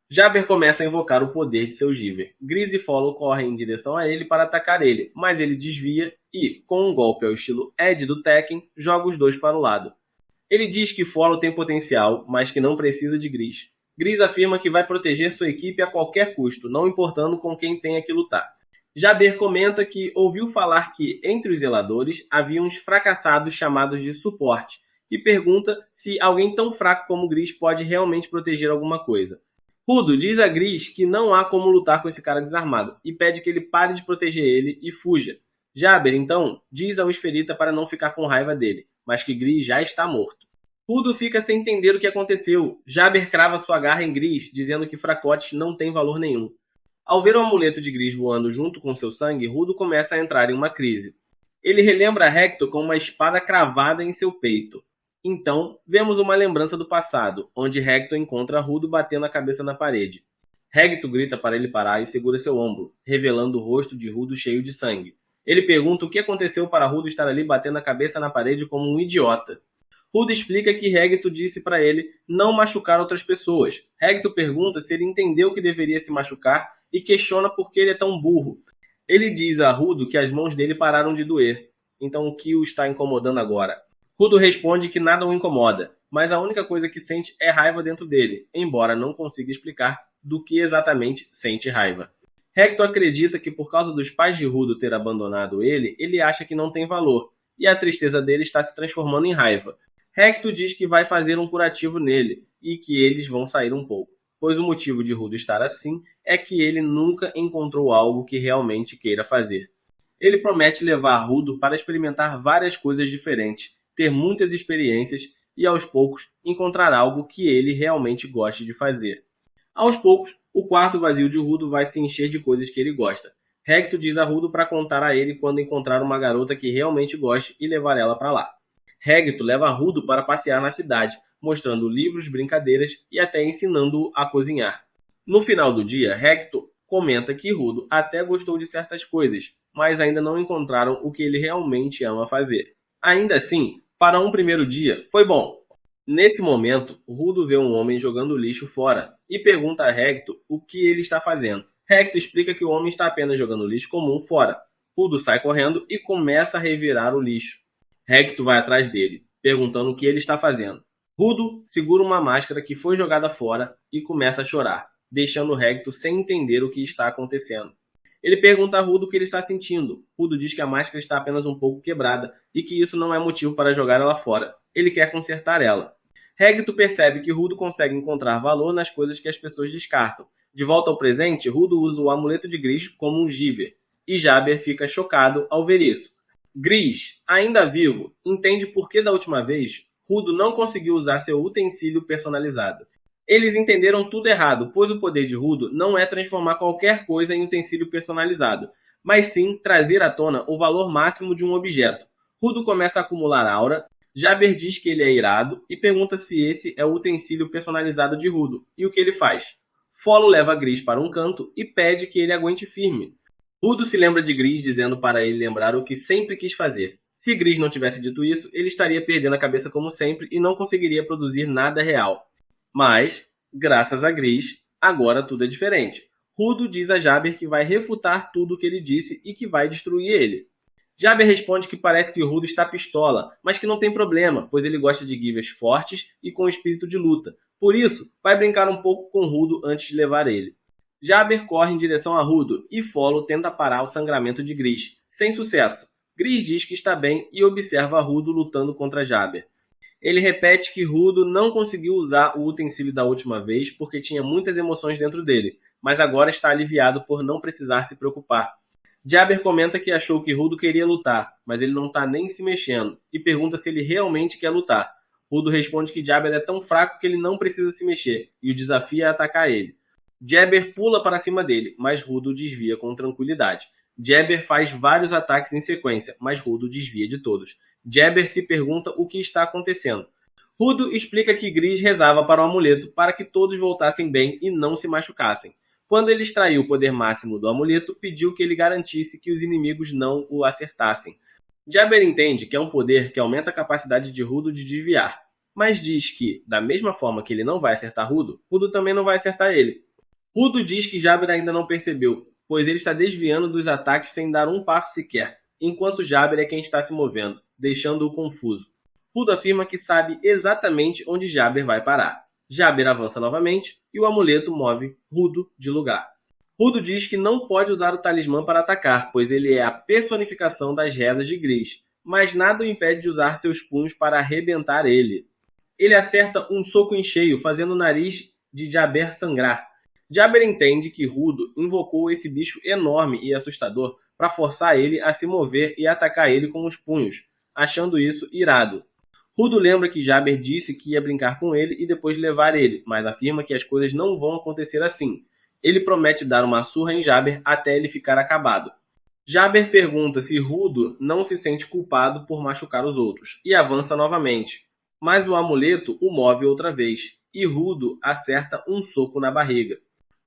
Speaker 1: Jabber começa a invocar o poder de seu Giver. Gris e Follow correm em direção a ele para atacar ele, mas ele desvia e, com um golpe ao estilo Ed do Tekken, joga os dois para o lado. Ele diz que Follow tem potencial, mas que não precisa de Gris. Gris afirma que vai proteger sua equipe a qualquer custo, não importando com quem tenha que lutar. Jabber comenta que ouviu falar que, entre os zeladores, havia uns fracassados chamados de suporte, e pergunta se alguém tão fraco como Gris pode realmente proteger alguma coisa. Rudo diz a Gris que não há como lutar com esse cara desarmado, e pede que ele pare de proteger ele e fuja. Jabber, então, diz ao esferita para não ficar com raiva dele, mas que Gris já está morto. Rudo fica sem entender o que aconteceu. Jabber crava sua garra em Gris, dizendo que fracotes não têm valor nenhum. Ao ver o amuleto de Gris voando junto com seu sangue, Rudo começa a entrar em uma crise. Ele relembra Hector com uma espada cravada em seu peito. Então, vemos uma lembrança do passado, onde Hector encontra Rudo batendo a cabeça na parede. Hector grita para ele parar e segura seu ombro, revelando o rosto de Rudo cheio de sangue. Ele pergunta o que aconteceu para Rudo estar ali batendo a cabeça na parede como um idiota. Rudo explica que Hector disse para ele não machucar outras pessoas. Hector pergunta se ele entendeu que deveria se machucar e questiona por que ele é tão burro. Ele diz a Rudo que as mãos dele pararam de doer. Então o que o está incomodando agora? Rudo responde que nada o incomoda, mas a única coisa que sente é raiva dentro dele, embora não consiga explicar do que exatamente sente raiva. Hector acredita que por causa dos pais de Rudo ter abandonado ele, ele acha que não tem valor, e a tristeza dele está se transformando em raiva. Hector diz que vai fazer um curativo nele, e que eles vão sair um pouco, pois o motivo de Rudo estar assim é que ele nunca encontrou algo que realmente queira fazer. Ele promete levar Rudo para experimentar várias coisas diferentes, ter muitas experiências e, aos poucos, encontrar algo que ele realmente goste de fazer. Aos poucos, o quarto vazio de Rudo vai se encher de coisas que ele gosta. Hector diz a Rudo para contar a ele quando encontrar uma garota que realmente goste e levar ela para lá. Hector leva Rudo para passear na cidade, mostrando livros, brincadeiras e até ensinando-o a cozinhar. No final do dia, Hector comenta que Rudo até gostou de certas coisas, mas ainda não encontraram o que ele realmente ama fazer. Ainda assim, para um primeiro dia, foi bom. Nesse momento, Rudo vê um homem jogando lixo fora e pergunta a Hector o que ele está fazendo. Hector explica que o homem está apenas jogando lixo comum fora. Rudo sai correndo e começa a revirar o lixo. Hector vai atrás dele, perguntando o que ele está fazendo. Rudo segura uma máscara que foi jogada fora e começa a chorar, deixando Hector sem entender o que está acontecendo. Ele pergunta a Rudo o que ele está sentindo. Rudo diz que a máscara está apenas um pouco quebrada e que isso não é motivo para jogar ela fora. Ele quer consertar ela. Hector percebe que Rudo consegue encontrar valor nas coisas que as pessoas descartam. De volta ao presente, Rudo usa o amuleto de Gris como um Giver, e Jabber fica chocado ao ver isso. Gris, ainda vivo, entende por que da última vez Rudo não conseguiu usar seu utensílio personalizado. Eles entenderam tudo errado, pois o poder de Rudo não é transformar qualquer coisa em utensílio personalizado, mas sim trazer à tona o valor máximo de um objeto. Rudo começa a acumular aura. Jabber diz que ele é irado e pergunta se esse é o utensílio personalizado de Rudo, e o que ele faz. Folo leva Gris para um canto e pede que ele aguente firme. Rudo se lembra de Gris dizendo para ele lembrar o que sempre quis fazer. Se Gris não tivesse dito isso, ele estaria perdendo a cabeça como sempre e não conseguiria produzir nada real. Mas, graças a Gris, agora tudo é diferente. Rudo diz a Jabber que vai refutar tudo o que ele disse e que vai destruir ele. Jabber responde que parece que Rudo está pistola, mas que não tem problema, pois ele gosta de givers fortes e com espírito de luta. Por isso, vai brincar um pouco com Rudo antes de levar ele. Jabber corre em direção a Rudo e Folo tenta parar o sangramento de Gris, sem sucesso. Gris diz que está bem e observa Rudo lutando contra Jabber. Ele repete que Rudo não conseguiu usar o utensílio da última vez porque tinha muitas emoções dentro dele, mas agora está aliviado por não precisar se preocupar. Jabber comenta que achou que Rudo queria lutar, mas ele não está nem se mexendo, e pergunta se ele realmente quer lutar. Rudo responde que Jabber é tão fraco que ele não precisa se mexer, e o desafia a atacar ele. Jabber pula para cima dele, mas Rudo desvia com tranquilidade. Jabber faz vários ataques em sequência, mas Rudo desvia de todos. Jabber se pergunta o que está acontecendo. Rudo explica que Gris rezava para o amuleto para que todos voltassem bem e não se machucassem. Quando ele extraiu o poder máximo do amuleto, pediu que ele garantisse que os inimigos não o acertassem. Jabber entende que é um poder que aumenta a capacidade de Rudo de desviar, mas diz que, da mesma forma que ele não vai acertar Rudo, Rudo também não vai acertar ele. Rudo diz que Jabber ainda não percebeu, pois ele está desviando dos ataques sem dar um passo sequer, enquanto Jabber é quem está se movendo, deixando-o confuso. Rudo afirma que sabe exatamente onde Jabber vai parar. Jabber avança novamente e o amuleto move Rudo de lugar. Rudo diz que não pode usar o talismã para atacar, pois ele é a personificação das rezas de Gris, mas nada o impede de usar seus punhos para arrebentar ele. Ele acerta um soco em cheio, fazendo o nariz de Jabber sangrar. Jabber entende que Rudo invocou esse bicho enorme e assustador para forçar ele a se mover e atacar ele com os punhos, achando isso irado. Rudo lembra que Jabber disse que ia brincar com ele e depois levar ele, mas afirma que as coisas não vão acontecer assim. Ele promete dar uma surra em Jabber até ele ficar acabado. Jabber pergunta se Rudo não se sente culpado por machucar os outros, e avança novamente. Mas o amuleto o move outra vez, e Rudo acerta um soco na barriga.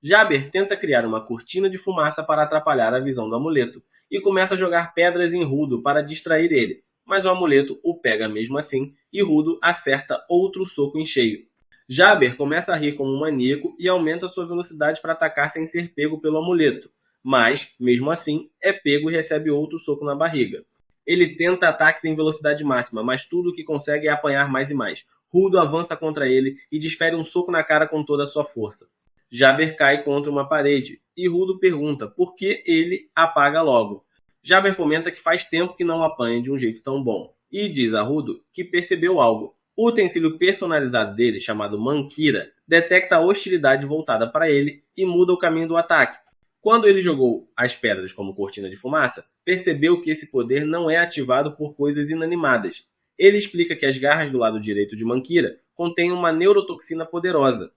Speaker 1: Jabber tenta criar uma cortina de fumaça para atrapalhar a visão do amuleto, e começa a jogar pedras em Rudo para distrair ele, mas o amuleto o pega mesmo assim, e Rudo acerta outro soco em cheio. Jabber começa a rir como um maníaco e aumenta sua velocidade para atacar sem ser pego pelo amuleto, mas, mesmo assim, é pego e recebe outro soco na barriga. Ele tenta ataques em velocidade máxima, mas tudo o que consegue é apanhar mais e mais. Rudo avança contra ele e desfere um soco na cara com toda a sua força. Jaber cai contra uma parede e Rudo pergunta por que ele apaga logo. Jaber comenta que faz tempo que não apanha de um jeito tão bom e diz a Rudo que percebeu algo. O utensílio personalizado dele, chamado Mankira, detecta a hostilidade voltada para ele e muda o caminho do ataque. Quando ele jogou as pedras como cortina de fumaça, percebeu que esse poder não é ativado por coisas inanimadas. Ele explica que as garras do lado direito de Mankira contêm uma neurotoxina poderosa.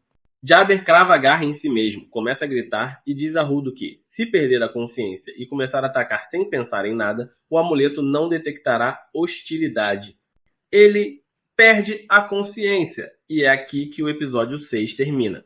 Speaker 1: Jaber crava a garra em si mesmo, começa a gritar e diz a Rudo que, se perder a consciência e começar a atacar sem pensar em nada, o amuleto não detectará hostilidade. Ele perde a consciência, e é aqui que o episódio 6 termina.